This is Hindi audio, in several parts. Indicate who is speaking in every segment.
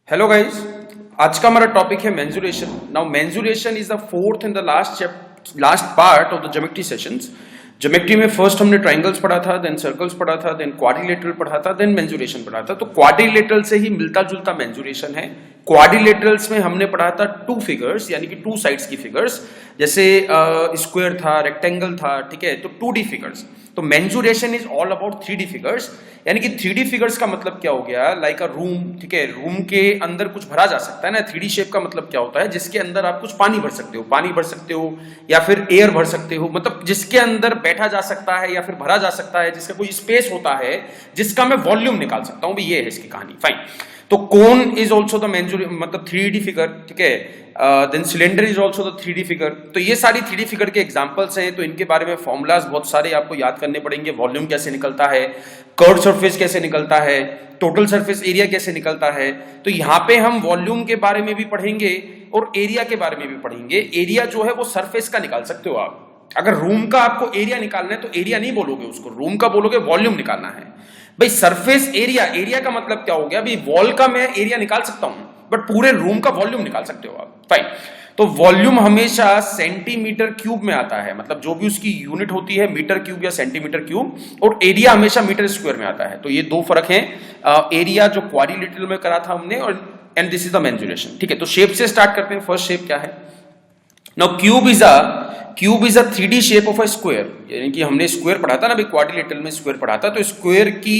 Speaker 1: हेलो गाइस, आज का हमारा टॉपिक है mensuration. Now mensuration is the fourth and the last part of the geometry sessions. Geometry में फर्स्ट हमने ट्रायंगल्स पढ़ा था, देन सर्कल्स पढ़ा था, देन क्वाड्रिलेटरल पढ़ा था, देन मेंसुरेशन पढ़ा था। तो क्वाड्रिलेटरल से ही मिलता जुलता मेंसुरेशन है। क्वाड्रिलेटरल्स में हमने पढ़ा था टू फिगर्स, यानी कि टू साइड्स की फिगर्स, जैसे स्क्वायर था, रेक्टेंगल था, ठीक है, तो 2D फिगर्स। तो mensuration is all about 3D figures, यानी कि 3D फिगर्स का मतलब क्या हो गया, लाइक अ रूम, ठीक है, रूम के अंदर कुछ भरा जा सकता है ना। 3D शेप का मतलब क्या होता है, जिसके अंदर आप कुछ पानी भर सकते हो, या फिर एयर भर सकते हो, मतलब जिसके अंदर बैठा जा सकता है या फिर भरा जा सकता है, जिसका कोई स्पेस होता है, जिसका मैं वॉल्यूम निकाल सकता हूं भी। ये है इसकी कहानी। फाइन। तो cone is also the mensuration, मतलब 3D फिगर, ठीक है। Then cylinder is also the 3D figure. तो ये सारी 3D फिगर के एग्जांपल्स हैं। तो इनके बारे में फॉर्मूलाज बहुत सारे आपको याद करने पड़ेंगे। वॉल्यूम कैसे निकलता है, कर्व सरफेस कैसे निकलता है, टोटल सरफेस एरिया कैसे निकलता है। तो यहाँ पे हम वॉल्यूम के बारे में भी पढ़ेंगे और एरिया के बारे में भी पढ़ेंगे। एरिया जो है वो सरफेस का निकाल सकते हो आप। अगर रूम का आपको एरिया निकालना है तो एरिया नहीं बोलोगे उसको, रूम का बोलोगे वॉल्यूम निकालना है। भाई सरफेस एरिया, एरिया का मतलब क्या हो गया, अभी वॉल का मैं एरिया निकाल सकता हूं, बट पूरे रूम का वॉल्यूम निकाल सकते हो आप। फाइन। तो वॉल्यूम हमेशा सेंटीमीटर क्यूब में आता है, मतलब जो भी उसकी यूनिट होती है मीटर क्यूब या सेंटीमीटर क्यूब, और एरिया हमेशा मीटर स्क्वायर में आता है। तो ये दो फर्क है। एरिया जो क्वाड्रिलेटरल में करा था हमने, और and this is the mensuration. ठीक है, तो शेप से स्टार्ट करते हैं। फर्स्ट शेप क्या है। Now cube is a 3D shape of a square, यानी कि हमने स्क्वायर पढ़ा था ना, अभी क्वाड्रिलेटरल में स्क्वायर पढ़ा था। तो स्क्वायर की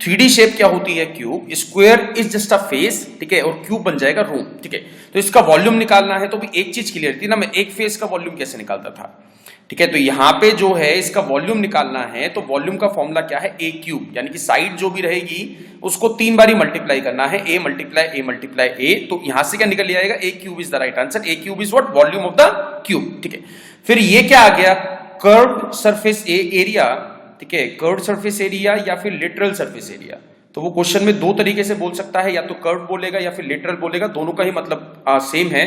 Speaker 1: 3D शेप क्या होती है, cube. Square is just a face, ठीक है, और क्यूब बन जाएगा रूम। ठीक है, तो इसका वॉल्यूम निकालना है तो भी एक चीज क्लियर थी ना, मैं एक फेस का वॉल्यूम कैसे निकालता था। ठीक है, तो यहां पे जो है इसका वॉल्यूम निकालना है, तो वॉल्यूम का फॉर्मूला क्या है, ए क्यूब, यानी कि साइड जो भी रहेगी उसको 3 बारी मल्टीप्लाई करना है, ए मल्टीप्लाई ए। तो यहां से क्या निकल आएगा, a cube is the right answer. A cube is what, volume of the cube. ठीक है, फिर ये क्या आ गया, कर्व्ड सरफेस एरिया। ठीक है, कर्व्ड सरफेस एरिया या फिर लिटरल सरफेस एरिया। तो वो क्वेश्चन में दो तरीके से बोल सकता है, या तो कर्व बोलेगा या फिर लिटरल बोलेगा, दोनों का ही मतलब सेम है।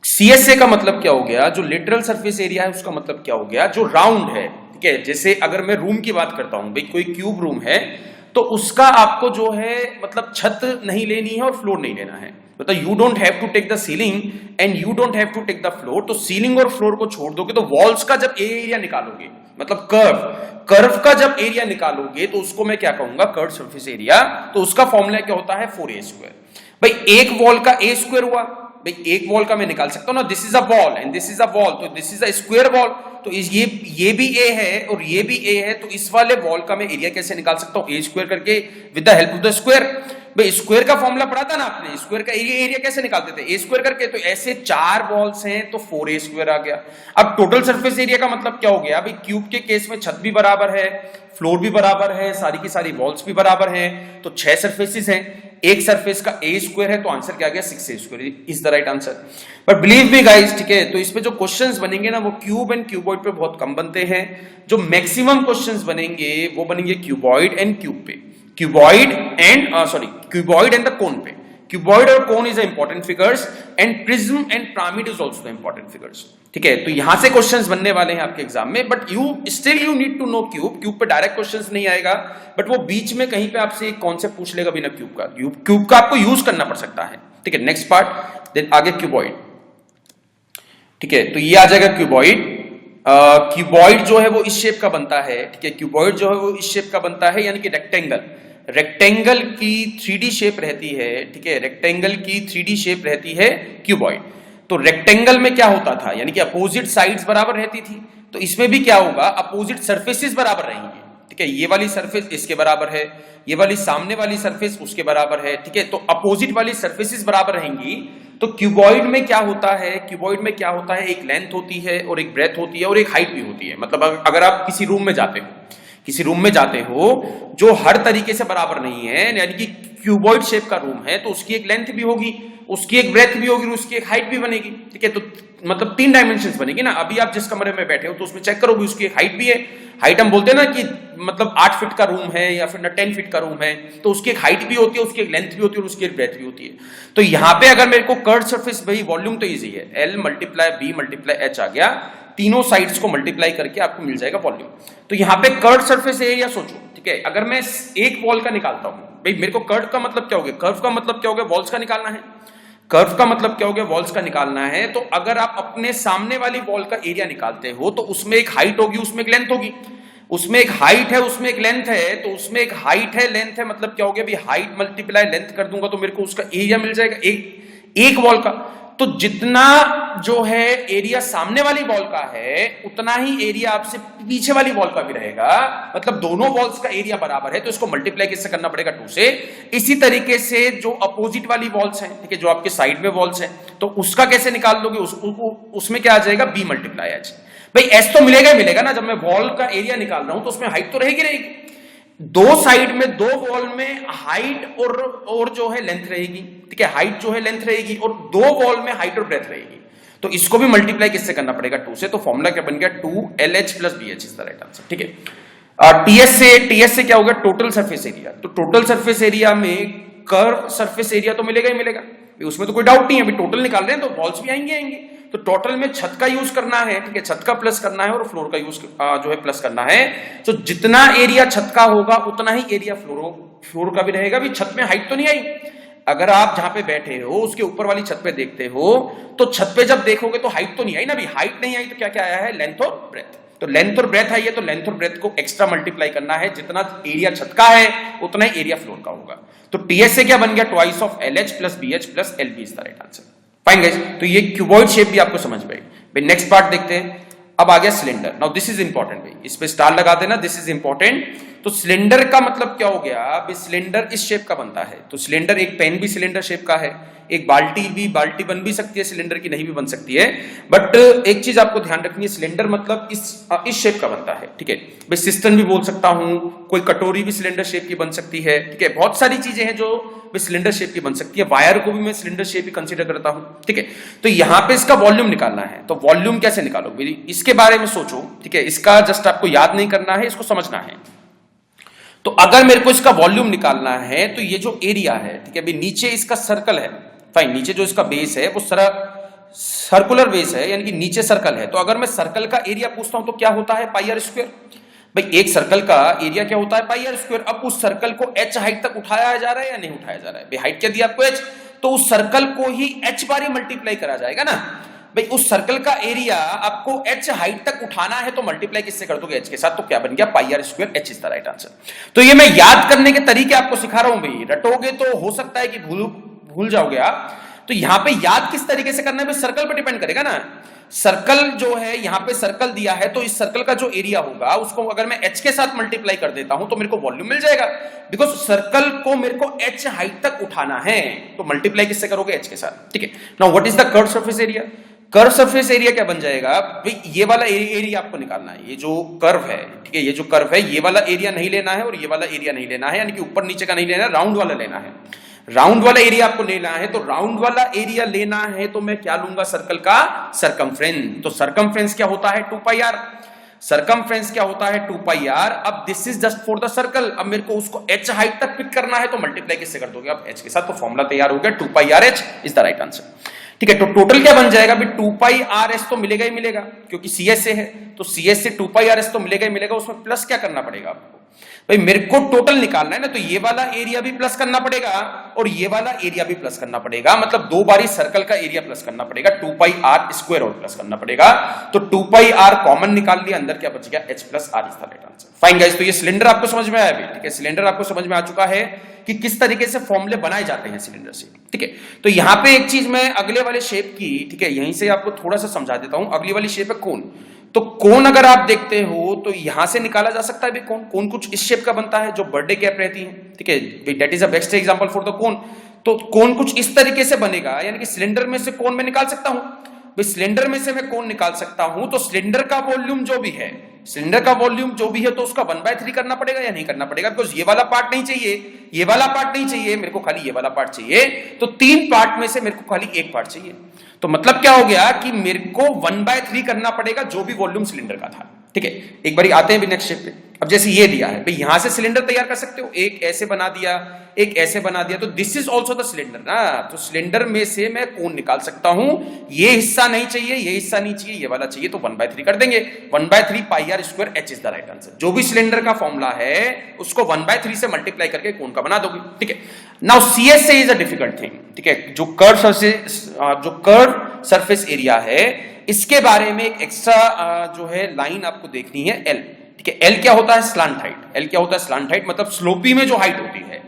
Speaker 1: CSA का मतलब क्या हो गया, जो लिटरल सरफेस एरिया है उसका मतलब क्या हो गया, जो राउंड है। ठीक है, जैसे अगर मैं रूम की बात करता हूं, भाई कोई क्यूब रूम है तो उसका आपको जो है मतलब छत नहीं लेनी है और फ्लोर नहीं लेना है। मतलब you don't have to take the ceiling and you don't have to take the floor. तो सीलिंग और फ्लोर को छोड़ दोगे तो वॉल्स का जब एरिया निकालोगे, मतलब कर्व का जब एरिया निकालोगे तो उसको मैं क्या कहूंगा, कर्व सरफेस एरिया। तो उसका फॉर्मूला क्या होता है, 4A स्क्वायर। भाई एक वॉल का ए स्क्वायर हुआ, भाई एक वॉल का मैं निकाल सकता हूं ना, this is a wall and this is a wall, तो this is a square wall. तो ये भी ए है और ये भी ए है, तो इस वाले वॉल का मैं एरिया कैसे निकाल सकता हूं, ए स्क्वायर करके with the help of the square. भाई स्क्वायर का फॉर्मूला पढ़ा था ना आपने, स्क्वायर का एरिया कैसे निकालते थे, ए स्क्वायर करके। तो ऐसे 4 वॉल्स हैं तो 4A स्क्वायर आ गया। अब टोटल सरफेस एरिया का मतलब क्या हो गया, भाई क्यूब के केस में छत भी बराबर है, फ्लोर भी बराबर है, सारी की सारी वॉल्स भी बराबर हैं, तो 6 सरफेसेस हैं। एक सरफेस का ए स्क्वायर है, तो आंसर क्या आ गया, 6A square is the right answer. But believe me guys, ठीक है, तो इसमें जो क्वेश्चंस बनेंगे ना वो क्यूब एंड क्यूबॉइड पे बहुत कम बनते हैं। जो मैक्सिमम क्वेश्चंस बनेंगे वो बनेंगे क्यूबॉइड एंड क्यूब पे, क्यूबॉइड एंड द कोन पे। क्यूबॉइड और cone is important figures and prism and pyramid is also important figures. ठीक है, तो यहां से क्वेश्चंस बनने वाले हैं आपके एग्जाम में, but you need to know cube पे डायरेक्ट क्वेश्चंस नहीं आएगा, बट वो बीच में कहीं पे आपसे एक कॉन्सेप्ट पूछ लेगा बिना क्यूब का आपको यूज करना पड़ सकता है। ठीक है, नेक्स्ट पार्ट, देन आगे क्यूबॉइड। ठीक है, तो ये आ जाएगा क्यूबॉइड। क्यूबॉइड जो है वो इस शेप का बनता है। ठीक है, क्यूबॉइड जो है वो इस शेप का बनता है, यानी कि रेक्टेंगल की 3D शेप रहती है। ठीक है, रेक्टेंगल की 3D शेप रहती है क्यूबॉइड। तो रेक्टेंगल में क्या होता था, यानी कि अपोजिट साइड्स बराबर रहती थी, तो इसमें भी क्या होगा, अपोजिट सरफेसेस बराबर रहेंगे। ठीक है, ये वाली सरफेस इसके बराबर है, ये वाली सामने वाली सरफेस उसके बराबर है। ठीक है, तो अपोजिट वाली सरफेसेस बराबर रहेंगी। तो क्यूबॉइड में क्या होता है, एक लेंथ होती है और एक ब्रेथ होती है और एक हाइट भी होती है। मतलब अगर आप किसी रूम में जाते हो जो हर तरीके से बराबर नहीं है, यानी कि क्यूबॉइड शेप का रूम है, तो उसकी एक लेंथ भी होगी, उसकी एक ब्रेथ भी होगी, उसकी एक हाइट भी बनेगी। ठीक है, तो मतलब 3 डायमेंशंस बनेगी ना। अभी आप जिस कमरे में बैठे हो तो उसमें चेक करोगे उसकी एक हाइट भी है। हाइट हम बोलते हैं ना कि मतलब 8 फीट का रूम है या फिर 10 फीट का रूम है, तो उसकी एक हाइट भी होती है, उसकी एक लेंथ भी होती है और उसकी एक ब्रेथ भी होती है। तो यहाँ पे अगर मेरे को कर्व सरफेस, भाई वॉल्यूम तो इजी है, L × B × H आ गया, तीनों साइड्स को मल्टीप्लाई करके आपको मिल जाएगा वॉल्यूम। तो यहाँ पे कर्व सरफेस एरिया सोचो। ठीक है, अगर मैं एक वॉल का निकालता हूं, भाई मेरे को कर्व का मतलब क्या हो गया, कर्व का मतलब क्या हो गया, वॉल्स का निकालना है। कर्व का मतलब क्या हो गया, वॉल्स का निकालना है। तो अगर आप अपने सामने वाली वॉल का एरिया निकालते हो तो उसमें एक हाइट होगी, उसमें एक लेंथ होगी, उसमें एक हाइट है, उसमें एक लेंथ है। तो उसमें एक हाइट है, लेंथ है, मतलब क्या हो गया, भाई हाइट मल्टीप्लाई लेंथ कर दूंगा तो मेरे को उसका एरिया मिल जाएगा एक वॉल का। तो जितना जो है एरिया सामने वाली वॉल का है उतना ही एरिया आपसे पीछे वाली वॉल का भी रहेगा, मतलब दोनों वॉल्स का एरिया बराबर है। तो इसको मल्टीप्लाई किससे करना पड़ेगा, 2 से। इसी तरीके से जो अपोजिट वाली वॉल्स हैं, ठीक है, जो आपके साइड में वॉल्स हैं, तो उसका कैसे निकाल लोगे, उसमें क्या आ जाएगा, बी मल्टीप्लाई एच। भाई एस तो मिलेगा ही मिलेगा ना, जब मैं वॉल का एरिया निकाल रहा हूं तो उसमें हाइट तो रहेगी रहेगी। दो साइड में, दो वॉल में हाइट और जो है लेंथ रहेगी, ठीक है, हाइट जो है लेंथ रहेगी, और दो वॉल में हाइट और ब्रेथ रहेगी। तो इसको भी मल्टीप्लाई किससे करना पड़ेगा, 2 से। तो फॉर्मूला क्या बन गया, 2LH + BH is the right answer, ठीक है। टीएस से क्या होगा, टोटल सरफेस एरिया। तो टोटल सरफेस एरिया में कर्व सरफेस एरिया तो मिलेगा ही मिलेगा, उसमें तो कोई डाउट नहीं है। अभी टोटल निकाल रहे हैं तो वॉल्स भी आएंगे। तो टोटल में छत का यूज करना है, ठीक है, छत का प्लस करना है और फ्लोर का यूज जो है प्लस करना है। तो जितना एरिया छत का होगा उतना ही एरिया फ्लोर का भी रहेगा। भी छत में हाइट तो नहीं आई, अगर आप जहां पे बैठे हो उसके ऊपर वाली छत पे देखते हो तो छत पे जब देखोगे तो हाइट तो नहीं आई ना, भी हाइट नहीं आई तो क्या क्या आया है, लेंथ और ब्रेथ। तो लेंथ और ब्रेथ आई है तो लेंथ और ब्रेथ को एक्स्ट्रा मल्टीप्लाई करना है, जितना एरिया छत का है उतना ही एरिया फ्लोर का होगा। तो टीएस से क्या बन गया, twice of LH + BH + LB is the right answer. Fine guys, तो ये क्यूबॉइड शेप भी आपको समझ में आई। भाई नेक्स्ट पार्ट देखते हैं। अब आ गया cylinder. Now this is important भाई, इस पे स्टार लगा देना, दिस इज इंपॉर्टेंट। तो सिलेंडर का मतलब क्या हो गया, भाई सिलेंडर इस शेप का बनता है। तो सिलेंडर, एक पेन भी सिलेंडर शेप का है, एक बाल्टी बन भी सकती है सिलेंडर की, नहीं भी बन सकती है। बट एक चीज आपको ध्यान रखनी है, सिलेंडर मतलब इस शेप का बनता है, ठीक है। भाई सिस्टम भी बोल सकता हूं, कोई कटोरी भी सिलेंडर शेप की बन सकती है, ठीक है। बहुत सारी चीजें हैं जो सिलेंडर शेप की बन सकती है। वायर को भी मैं सिलेंडर शेप ही कंसीडर करता हूं, ठीक है। तो यहां पे इसका वॉल्यूम निकालना है। तो वॉल्यूम कैसे निकालोगे, इसके बारे में सोचो, ठीक है। इसका जस्ट आपको याद नहीं करना है, इसको समझना है। तो अगर मेरे को इसका वॉल्यूम निकालना है तो ये जो एरिया है, ठीक है, नीचे इसका सर्कल है, फाइन, नीचे जो इसका बेस है वो सर्कुलर बेस है, यानी कि नीचे सर्कल है। तो अगर मैं सर्कल का एरिया पूछता हूं तो क्या होता है, πr²। भाई एक सर्कल का एरिया क्या होता है, πr²। अब उस सर्कल को h हाइट तक उठाया जा रहा है या नहीं उठाया जा रहा है, भाई हाइट क्या दिया आपको, h। तो उस सर्कल को ही h बार मल्टीप्लाई करा जाएगा ना। भाई उस सर्कल का एरिया आपको h हाइट तक उठाना है तो मल्टीप्लाई किससे कर दोगे, h के साथ। तो क्या बन गया, πr² h is the right answer. तो ये मैं याद करने के तरीके आपको सिखा रहा हूं भाई, रटोगे तो हो सकता है कि भूल जाओगे आप। तो यहां पे याद किस तरीके से करना है, सर्कल पर डिपेंड करेगा ना। सर्कल जो है, यहां पे सर्कल दिया है तो इस सर्कल का जो एरिया होगा उसको अगर मैं h के साथ मल्टीप्लाई कर देता हूं तो मेरे को वॉल्यूम मिल जाएगा, बिकॉज सर्कल को मेरे को h हाइट तक उठाना है। तो मल्टीप्लाई किससे करोगे, h के साथ, ठीक है। Now what is the curve surface area. Curve surface area क्या बन जाएगा, भाई ये वाला एरिया आपको निकालना है, ये जो कर्व है, ठीक है, ये जो कर्व है ये वाला एरिया नहीं लेना है और ये वाला एरिया नहीं लेना है, यानी कि ऊपर नीचे का नहीं लेना है, राउंड वाला लेना है। राउंड वाला एरिया आपको लेना है। तो राउंड वाला एरिया लेना है तो मैं क्या लूंगा, सर्कल का सरकमफ्रेंस। तो सरकमफ्रेंस क्या होता है, 2πr। सरकमफ्रेंस क्या होता है, 2πr। अब this is just for the circle. अब मेरे को उसको h हाइट तक पिक करना है तो मल्टीप्लाई किससे कर दोगे आप, h के साथ। तो फॉर्मूला तैयार हो गया, 2πrh is the right answer, ठीक है। तो टोटल क्या बन जाएगा, भी 2πrs तो मिलेगा ही मिलेगा क्योंकि CS से है, तो CS से 2πrs तो मिलेगा ही मिलेगा। उसमें प्लस क्या करना पड़ेगा आपको, भाई मेरे को टोटल निकालना है ना, तो ये वाला एरिया भी प्लस करना पड़ेगा और ये वाला एरिया भी प्लस करना पड़ेगा, मतलब दो बारी सर्कल का एरिया प्लस करना पड़ेगा, 2πr² और प्लस करना पड़ेगा। तो 2πr कॉमन निकाल लिया, अंदर क्या बच गया, h + r is the right answer. Fine guys, तो ये सिलेंडर आपको समझ में आया, ठीक है। सिलेंडर आपको समझ में आ चुका है कि किस तरीके से फॉर्मूले बनाए जाते हैं सिलेंडर से, ठीक है। तो यहां पे एक चीज मैं अगले वाले शेप की, ठीक है, यहीं से आपको थोड़ा सा समझा देता हूं। अगली वाली शेप है कोन। तो कोन अगर आप देखते हो तो यहां से निकाला जा सकता है भी कोन कुछ इस शेप का बनता है जो बर्थडे कैप रहती है, ठीक है। That is a best example for the cone. तो कोन कुछ इस तरीके से बनेगा, यानी कि सिलेंडर में से कोन में निकाल सकता हूं, भाई सिलेंडर में से मैं कोन निकाल सकता हूं। तो सिलेंडर का वॉल्यूम जो भी है, सिलेंडर का वॉल्यूम जो भी है, तो उसका 1/3 करना पड़ेगा या नहीं करना पड़ेगा, बिकॉज ये वाला पार्ट नहीं चाहिए, ये वाला पार्ट नहीं चाहिए, मेरे को खाली ये वाला पार्ट चाहिए। तो 3 पार्ट में से मेरे को खाली 1 पार्ट चाहिए। तो मतलब क्या हो गया कि मेरे को 1/3 करना पड़ेगा जो भी वॉल्यूम सिलेंडर का था, ठीक है। एक बारी आते हैं भी नेक्स्ट शेप पे। अब जैसे ये दिया है भाई, यहां से सिलेंडर तैयार कर सकते हो, एक ऐसे बना दिया, एक ऐसे बना दिया, तो this is also the cylinder ना, तो सिलेंडर में से मैं कोण निकाल सकता हूं, ये हिस्सा नहीं चाहिए, ये हिस्सा नहीं चाहिए, ये वाला चाहिए, तो 1/3 कर देंगे, 1/3 pi r square h is the right answer. जो भी सिलेंडर का फॉर्मूला है उसको 1/3 से मल्टीप्लाई करके कोण का बना दोगे, ठीक है। Now CSA is a difficult thing, ठीक है। जो कर्व सरफेस एरिया है, इसके बारे में एक एक्स्ट्रा जो है लाइन आपको देखनी है, एल, ठीक है। एल क्या होता है? Slant height. एल क्या होता है? स्लांट हाइट, मतलब स्लोपी में जो हाइट होती है।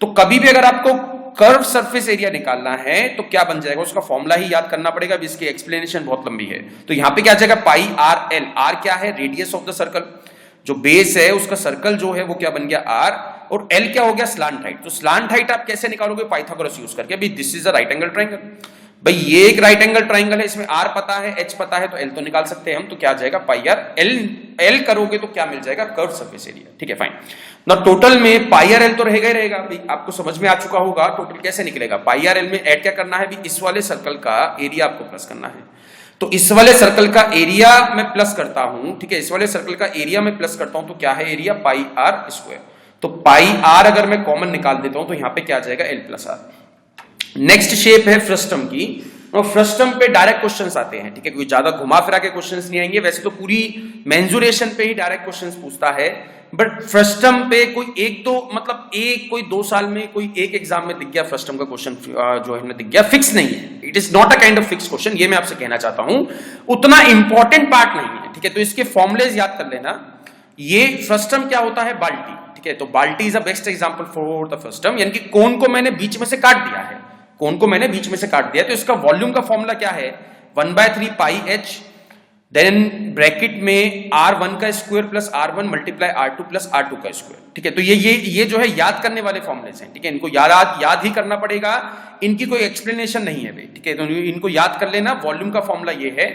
Speaker 1: तो कभी भी अगर आपको कर्व सरफेस एरिया निकालना है तो क्या बन जाएगा, उसका फॉर्मूला ही याद करना पड़ेगा, इसकी एक्सप्लेनेशन बहुत लंबी है। तो यहां पे क्या आ जाएगा, पाई आर एल। आर क्या है? रेडियस ऑफ द सर्कल, जो बेस है उसका सर्कल जो है वो क्या बन गया, आर, और एल क्या हो गया, स्लांट हाइट। तो स्लांट हाइट आप कैसे निकालोगे? पाइथागोरस यूज करके। भाई this is a right angle triangle, भाई ये एक राइट एंगल ट्राइंगल है, इसमें आर पता है, एच पता है, तो एल तो निकाल सकते हैं हम। तो क्या आ जाएगा, पाई आर एल। एल करोगे तो क्या मिल जाएगा, कर्व सरफेस एरिया, ठीक है, फाइन। ना टोटल में पाई आर एल तो रहेगा ही रहेगा, भाई आपको समझ में आ चुका होगा टोटल कैसे निकलेगा। पाई आर एल में ऐड क्या करना है, भाई इस वाले सर्कल का एरिया आपको प्लस करना है। तो इस वाले सर्कल का एरिया मैं प्लस करता हूं, ठीक है, इस वाले सर्कल का एरिया मैं प्लस करता हूं, तो क्या है एरिया, पाई आर स्क्वायर। तो पाई आर अगर मैं कॉमन निकाल देता हूं तो यहां पे क्या आ जाएगा, L plus R. Next shape है फ्रस्टम की, और फ्रस्टम पे डायरेक्ट क्वेश्चंस आते हैं, ठीक है, कोई ज्यादा घुमा फिरा के क्वेश्चंस नहीं आएंगे। वैसे तो पूरी मेंजुरेशन पे ही डायरेक्ट क्वेश्चंस पूछता है, बट फ्रस्टम पे कोई एक दो, मतलब कोई 2 साल में कोई एक एग्जाम में दिख गया फ्रस्टम का क्वेश्चन जो है दिख गया, फिक्स नहीं है, it is not a kind of fix question, ये मैं आपसे कहना चाहता हूं, उतना इंपॉर्टेंट पार्ट नहीं है, ठीक है। तो इसके फॉर्मुलेज याद कर लेना। ये फ्रस्टम क्या होता है, बाल्टी, ठीक है, तो बाल्टी is a best example for the frustum, यानी कि कोन को मैंने बीच में से काट दिया है, कोन को मैंने बीच में से काट दिया, तो इसका वॉल्यूम का फॉर्मूला क्या है, 1/3 पाई एच, देन ब्रैकेट में R1 का square plus R1 multiply R2 plus R2 का स्क्वायर, ठीक है। तो ये जो है याद करने वाले फॉर्मुलेस हैं, ठीक है, इनको याद ही करना पड़ेगा, इनकी कोई एक्सप्लेनेशन नहीं है भाई, ठीक है, तो इनको याद कर लेना। वॉल्यूम का फॉर्मूला ये है,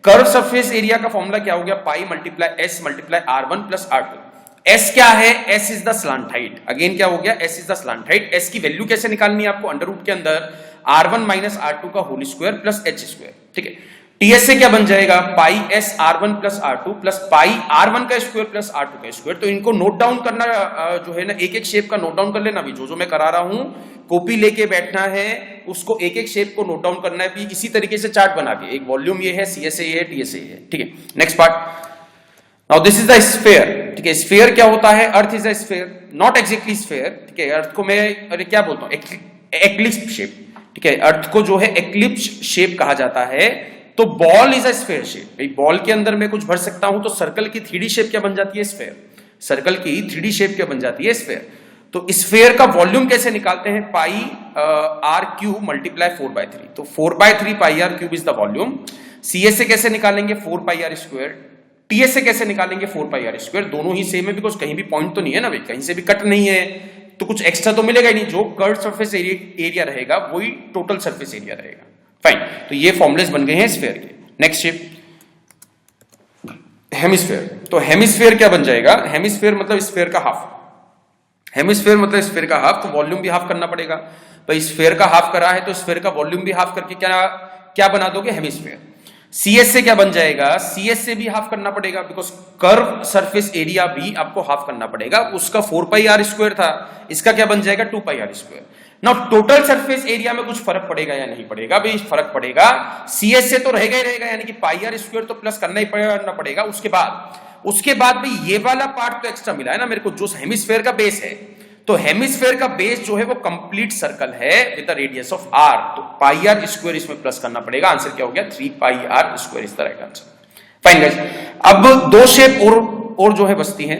Speaker 1: कर्व सरफेस एरिया का फॉर्मूला क्या हो गया, पाई multiply S multiply R1 plus R2। S क्या है, S is the slant height, again क्या हो गया, S is the slant height. S की वैल्यू कैसे निकालनी है आपको, अंडर रूट के अंदर R1 माइनस R2 का whole square plus h square, ठीक है। टीएस से क्या बन जाएगा, pi s R1 plus R2 plus pi R1 का स्क्वायर प्लस R2 का स्क्वायर। तो इनको नोट डाउन करना जो है ना, एक एक शेप का नोट डाउन कर लेना भी, जो मैं करा रहा हूं, कॉपी लेके बैठना है, उसको एक एक शेप को नोट डाउन करना है भी, इसी तरीके से चार्ट बना के, एक वॉल्यूम ये है, सीएसए ये है, टीएसए ये है, ठीक है। Next part, now this is the sphere, ठीक है। स्फीयर क्या होता है, earth is a sphere, not exactly sphere, ठीक है। अर्थ को मैं अरे क्या बोलता हूं, एक्लिप्स शेप, ठीक है, अर्थ को जो है एक्लिप्स शेप कहा जाता है। तो ball is a sphere shape, ball के अंदर मैं कुछ भर सकता हूं, तो सर्कल की 3D शेप क्या बन जाती है, स्फीयर। सर्कल की 3D शेप क्या बन जाती है, स्फीयर। तो स्फीयर का वॉल्यूम कैसे निकालते हैं, पाई आर क्यूब मल्टीप्लाई 4/3, तो 4/3 pi r cube is the volume. CS से कैसे निकालेंगे, 4 पाई आर स्क्वायर। टीएस से कैसे निकालेंगे, 4 पाई आर स्क्वायर। दोनों ही सेम है, बिकॉज कहीं भी पॉइंट तो नहीं है ना भाई, कहीं से भी कट नहीं है, तो कुछ एक्स्ट्रा तो मिलेगा ही नहीं, जो कर्व सरफेस एरिया रहेगा वही टोटल सरफेस एरिया रहेगा, फाइन। तो ये फॉर्मुलेस बन गए हैं स्फीयर के। Next shape, hemisphere. तो हेमिस्फीयर क्या बन जाएगा, हेमिस्फीयर मतलब स्फीयर का हाफ, हेमिस्फीयर मतलब स्फीयर का हाफ, तो वॉल्यूम भी हाफ करना पड़ेगा भाई। स्फीयर का हाफ करा है तो स्फीयर का वॉल्यूम भी हाफ करके क्या बना दोगे, हेमिस्फीयर। सीएस से क्या बन जाएगा, सीएस से भी हाफ करना पड़ेगा, बिकॉज कर्व सरफेस एरिया भी आपको हाफ करना पड़ेगा। उसका 4 पाई आर स्क्वायर था, इसका क्या बन जाएगा, 2 pi r square. Now total surface area में कुछ फर्क पड़ेगा या नहीं पड़ेगा, भाई फर्क पड़ेगा। सीएस से तो रहेगा ही रहेगा, यानी कि पाई आर स्क्वायर तो प्लस करना ही पड़ेगा। उसके बाद भाई ये वाला पार्ट तो एक्स्ट्रा मिला है ना मेरे को, जो हेमिस्फीयर का बेस है, तो हेमिस्फीयर का बेस जो है वो कंप्लीट सर्कल है with the radius of r, तो पाई आर स्क्वायर इसमें प्लस करना पड़ेगा। आंसर क्या हो गया, 3 pi r square is the right answer, fine guys. अब 2 शेप और जो है बचती हैं,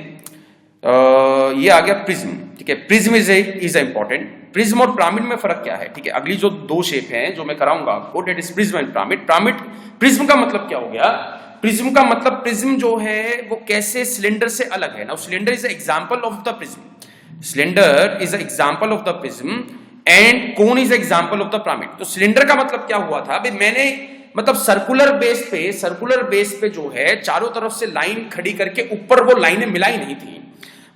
Speaker 1: ये आ गया प्रिज्म, ठीक है। Prism is important. प्रिज्म और पिरामिड में फर्क क्या है, ठीक है। अगली जो 2 शेप हैं जो मैं कराऊंगा आपको, that is prism and pyramid. Prism का मतलब क्या हो गया, प्रिज्म का मतलब प्रिज्म जो है वो कैसे सिलेंडर से अलग है ना, cylinder is example of the prism, cylinder is example of the prism and cone is example of the pyramid. तो सिलेंडर का मतलब क्या हुआ था भाई, मैंने मतलब सर्कुलर बेस पे जो है चारों तरफ से लाइन खड़ी करके ऊपर वो लाइनें मिलाई नहीं थी,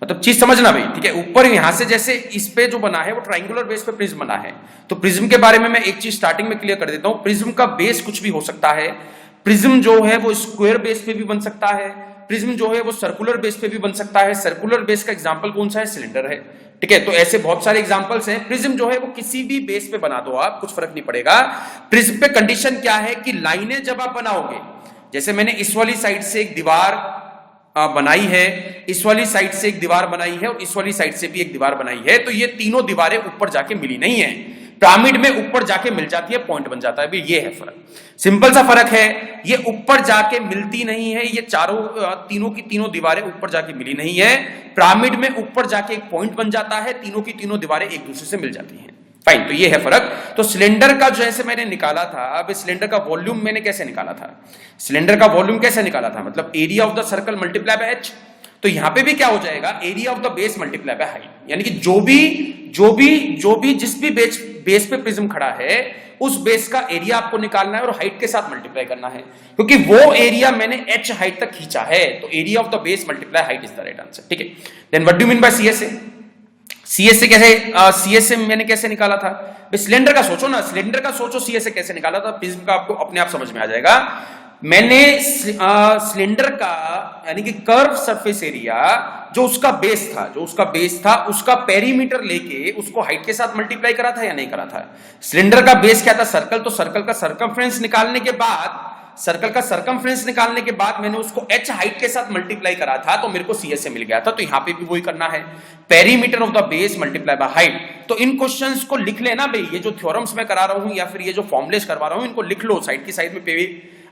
Speaker 1: मतलब चीज समझना भाई, ठीक है। ऊपर यहां से जैसे इस पे जो बना है वो ट्रायंगुलर बेस पे प्रिज्म बना है। तो प्रिज्म के बारे में मैं एक चीज स्टार्टिंग में क्लियर कर देता हूं, प्रिज्म का बेस कुछ भी हो सकता है। प्रिज्म जो है वो स्क्वायर बेस पे भी बन सकता है, प्रिज्म जो है वो सर्कुलर बेस पे भी बन सकता है। सर्कुलर बेस का एग्जांपल कौन सा है? सिलेंडर है। ठीक है, तो ऐसे बहुत सारे एग्जांपल्स हैं। प्रिज्म जो है वो किसी भी बेस पे बना दो आप, कुछ फर्क नहीं पड़ेगा। प्रिज्म पे कंडीशन क्या है कि लाइनें जब आप बनाओगे, जैसे मैंने इस वाली साइड से एक दीवार बनाई है, इस वाली साइड से एक दीवार बनाई है और इस वाली साइड से भी एक दीवार बनाई है, तो ये तीनों दीवारें ऊपर जाके मिली नहीं है। पिरामिड में ऊपर जाके मिल जाती है, पॉइंट बन जाता है। भी ये है फर्क, सिंपल सा फर्क है। ये ऊपर जाके मिलती नहीं है, ये तीनों की तीनों दीवारें ऊपर जाके मिली नहीं है। पिरामिड में ऊपर जाके एक पॉइंट बन जाता है, तीनों की तीनों दीवारें एक दूसरे से मिल जाती हैं। फाइन, तो ये है फर्क। तो सिलेंडर का जैसे मैंने निकाला था, अब सिलेंडर का वॉल्यूम मैंने कैसे निकाला था? सिलेंडर का वॉल्यूम कैसे निकाला था? मतलब area of the circle multiply by H. तो यहां पे भी क्या हो जाएगा? Area of the base multiply by height. यानी कि जो भी जिस भी बेस पे प्रिज्म खड़ा है, उस बेस का एरिया आपको निकालना है और हाइट के साथ मल्टीप्लाई करना है, क्योंकि वो एरिया मैंने एच हाइट तक खींचा है। तो area of the base multiply height is the right answer. ठीक है, then what do mean by CSA? CSA कैसे, सीएसए मैंने कैसे निकाला था? सिलेंडर का सोचो ना, सिलेंडर का सोचो, सीएसए कैसे निकाला था? प्रिज्म का आपको अपने आप समझ में आ जाएगा। मैंने सिलेंडर का यानी कि कर्व सरफेस एरिया जो उसका बेस था, उसका पेरीमीटर लेके उसको हाइट के साथ मल्टीप्लाई करा था या नहीं करा था? सिलेंडर का बेस क्या था? सर्कल। तो सर्कल का सरकमफ्रेंस निकालने के बाद मैंने उसको h हाइट के साथ मल्टीप्लाई करा था, तो मेरे को सीएसए मिल गया था। तो यहां पे भी वही करना है, perimeter of the base multiply by height. तो इन क्वेश्चंस को लिख लेना भाई, ये जो थ्योरम्स मैं करा रहा हूं या फिर ये जो फॉर्मुलेस करवा रहा हूं, इनको लिख लो साइड की साइड में पे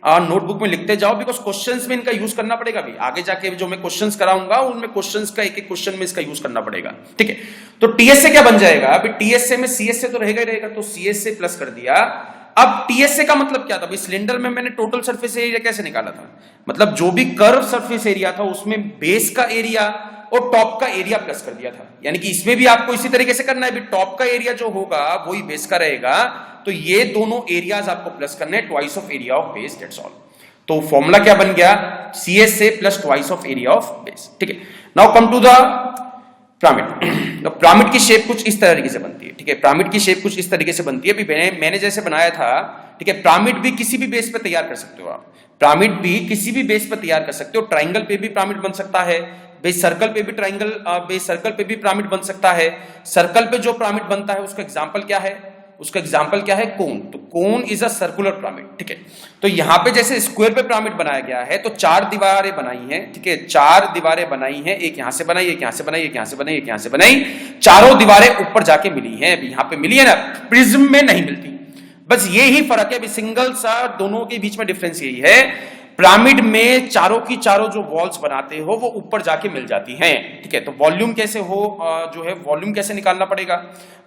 Speaker 1: नोटबुक में लिखते जाओ, बिकॉज क्वेश्चंस में इनका यूज करना पड़ेगा भी। आगे जाके जो मैं क्वेश्चंस कराऊंगा उनमें क्वेश्चंस का एक क्वेश्चन में इसका यूज करना पड़ेगा। ठीक है, तो टीएसए क्या बन जाएगा? अभी टीएसए में सीएसए तो रहेगा ही रहेगा, तो सीएसए प्लस कर दिया। अब टीएसए का मतलब क्या था? भाई सिलेंडर में मैंने टोटल सरफेस एरिया कैसे निकाला था? मतलब जो भी कर्व सरफेस एरिया था उसमें बेस का एरिया और टॉप का एरिया प्लस कर दिया था। यानी कि इसमें भी आपको इसी तरीके से करना है, टॉप का एरिया जो होगा वही बेस का रहेगा। तो ये दोनों एरियाज आपको प्लस करने हैं, twice of area of base, that's all. तो फॉर्मूला क्या बन गया? CSA plus twice of area of base. ठीक है, now come to the pyramid. Pyramid की शेप कुछ इस तरीके से बनती है। ठीक है, पिरामिड की शेप कुछ इस तरीके से बनती है। मैंने जैसे बनाया था, ठीक है, पिरामिड भी किसी भी बेस पे तैयार कर सकते हो आप। पिरामिड भी किसी भी बेस पे तैयार कर सकते हो। ट्राइंगल पे भी पिरामिड बन सकता है, बेस सर्कल पे भी बेस सर्कल पे भी पिरामिड बन सकता है। सर्कल पे जो पिरामिड बनता है उसका एग्जांपल क्या है? कोन। तो cone is a circular pyramid. ठीक है, तो यहां पे जैसे स्क्वायर पे पिरामिड बनाया गया है, तो 4 दीवारें बनाई हैं। ठीक है, 4 दीवारें बनाई हैं, एक यहां से बनाई, एक यहां से बनाई, एक यहां से बनाई, एक यहां से बनाई। चारों दीवारें ऊपर जाके मिली हैं। अभी यहां पे मिली है ना, प्रिज्म में नहीं मिलती। बस ये ही फर्क है, अभी सिंगल सा दोनों के बीच में डिफरेंस यही है। पिरामिड में चारों की चारों जो वॉल्स बनाते हो वो ऊपर जाके मिल जाती हैं। ठीक है, तो वॉल्यूम कैसे जो है वॉल्यूम कैसे निकालना पड़ेगा?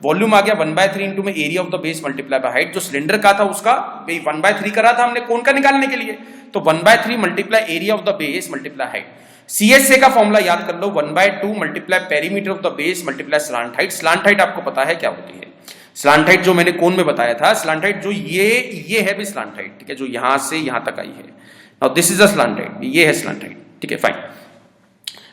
Speaker 1: वॉल्यूम आ गया 1/3 इंटू में area of the base multiply by height. जो सिलेंडर का था उसका 1/3 करा था हमने कोन का निकालने के लिए, तो 1/3 multiply area of the base multiply height. CSA का फॉर्मूला याद कर लो, 1/2 multiply perimeter of the base multiply slant height. Slant height आपको पता है क्या होती है? स्लांट हाइट जो मैंने कोन में बताया था, स्लांट हाइट जो ये है भी स्लांट हाइट। ठीक है, जो यहां से यहां तक आई है। Now this is a slant height, ये है स्लांट हाइट। ठीक है, फाइन।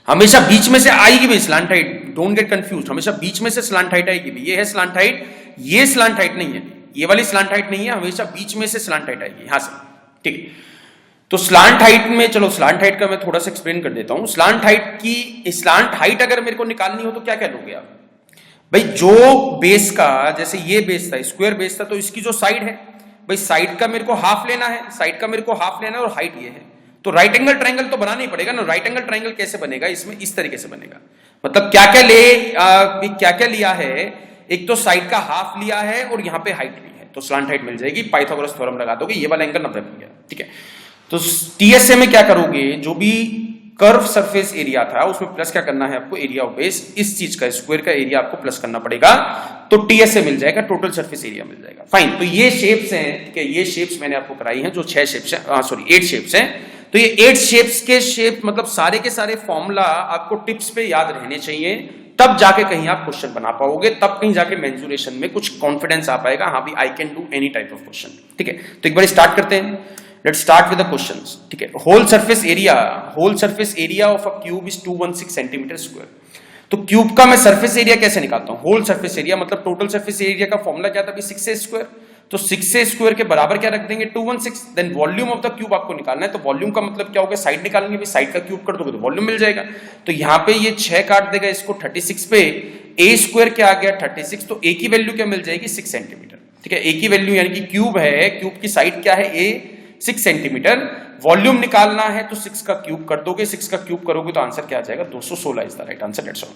Speaker 1: हमेशा बीच में से आएगी भी slant height, don't get confuse, हमेशा बीच में से स्लांट हाइट आएगी भी। ये है स्लांट हाइट, ये स्लांट हाइट नहीं है, ये वाली स्लांट हाइट नहीं है, हमेशा बीच में से स्लांट हाइट आएगी यहां से। ठीक है, तो स्लांट हाइट में, चलो स्लांट हाइट का मैं थोड़ा सा एक्सप्लेन कर देता हूं। स्लांट हाइट अगर मेरे को निकालनी हो तो क्या लोगे आप? भाई जो बेस का, जैसे ये बेस था, स्क्वायर बेस था, तो इसकी जो साइड है, भाई साइड का मेरे को हाफ लेना है, और हाइट ये है, तो राइट एंगल ट्रायंगल तो बनाना ही पड़ेगा ना। राइट एंगल ट्रायंगल कैसे बनेगा? इसमें इस तरीके से बनेगा। मतलब क्या लिया है? एक तो साइड का हाफ लिया है और यहां पे हाइट ली है, तो स्लांट हाइट मिल जाएगी। पाइथागोरस थ्योरम लगा दोगे, ये वाला एंगल 90 बन गया। ठीक है, तो टीएसए में क्या करोगे? जो भी कर्व सरफेस एरिया था उसमें प्लस क्या करना है आपको? Area of base. इस चीज का, स्क्वायर का एरिया आपको प्लस करना पड़ेगा, तो टीएसए मिल जाएगा, टोटल सरफेस एरिया मिल जाएगा। फाइन, तो ये शेप्स हैं। ठीक है, ये शेप्स मैंने आपको कराई हैं, जो 8 शेप्स हैं। तो ये 8 शेप्स के शेप मतलब सारे के सारे फॉर्मूला आपको टिप्स पे याद रहने चाहिए, तब जाके कहीं आप क्वेश्चन बना पाओगे, तब कहीं जाके मेंसुरेशन में कुछ कॉन्फिडेंस आ पाएगा। हाँ भी, I can do any type of question. ठीक है, तो एक बार स्टार्ट करते हैं। Let's start with the questions. ठीक है, whole surface area of a cube is 216 centimetre square. तो क्यूब का मैं सरफेस एरिया कैसे निकालता हूं? होल सरफेस एरिया मतलब टोटल सरफेस एरिया का फॉर्मूला क्या था? 6a²। तो 6 से स्क्वायर के बराबर क्या रख देंगे 216। Then volume of the cube आपको निकालना है, तो वॉल्यूम का मतलब क्या होगा साइड निकालेंगे, भी साइड का क्यूब कर दोगे तो वॉल्यूम मिल जाएगा। तो यहाँ पे ये 6 काट देगा इसको 36 पे, ए स्क्वायर क्या आ गया 36, तो ए की वैल्यू क्या मिल जाएगी 6 सेंटीमीटर। ठीक है, ए की वैल्यू यानी कि क्यूब है, क्यूब की साइड क्या है ए 6 सेंटीमीटर, वॉल्यूम निकालना है तो 6 का क्यूब कर दोगे, 6 का क्यूब करोगे तो आंसर क्या आ जाएगा 216 is the right answer. That's all.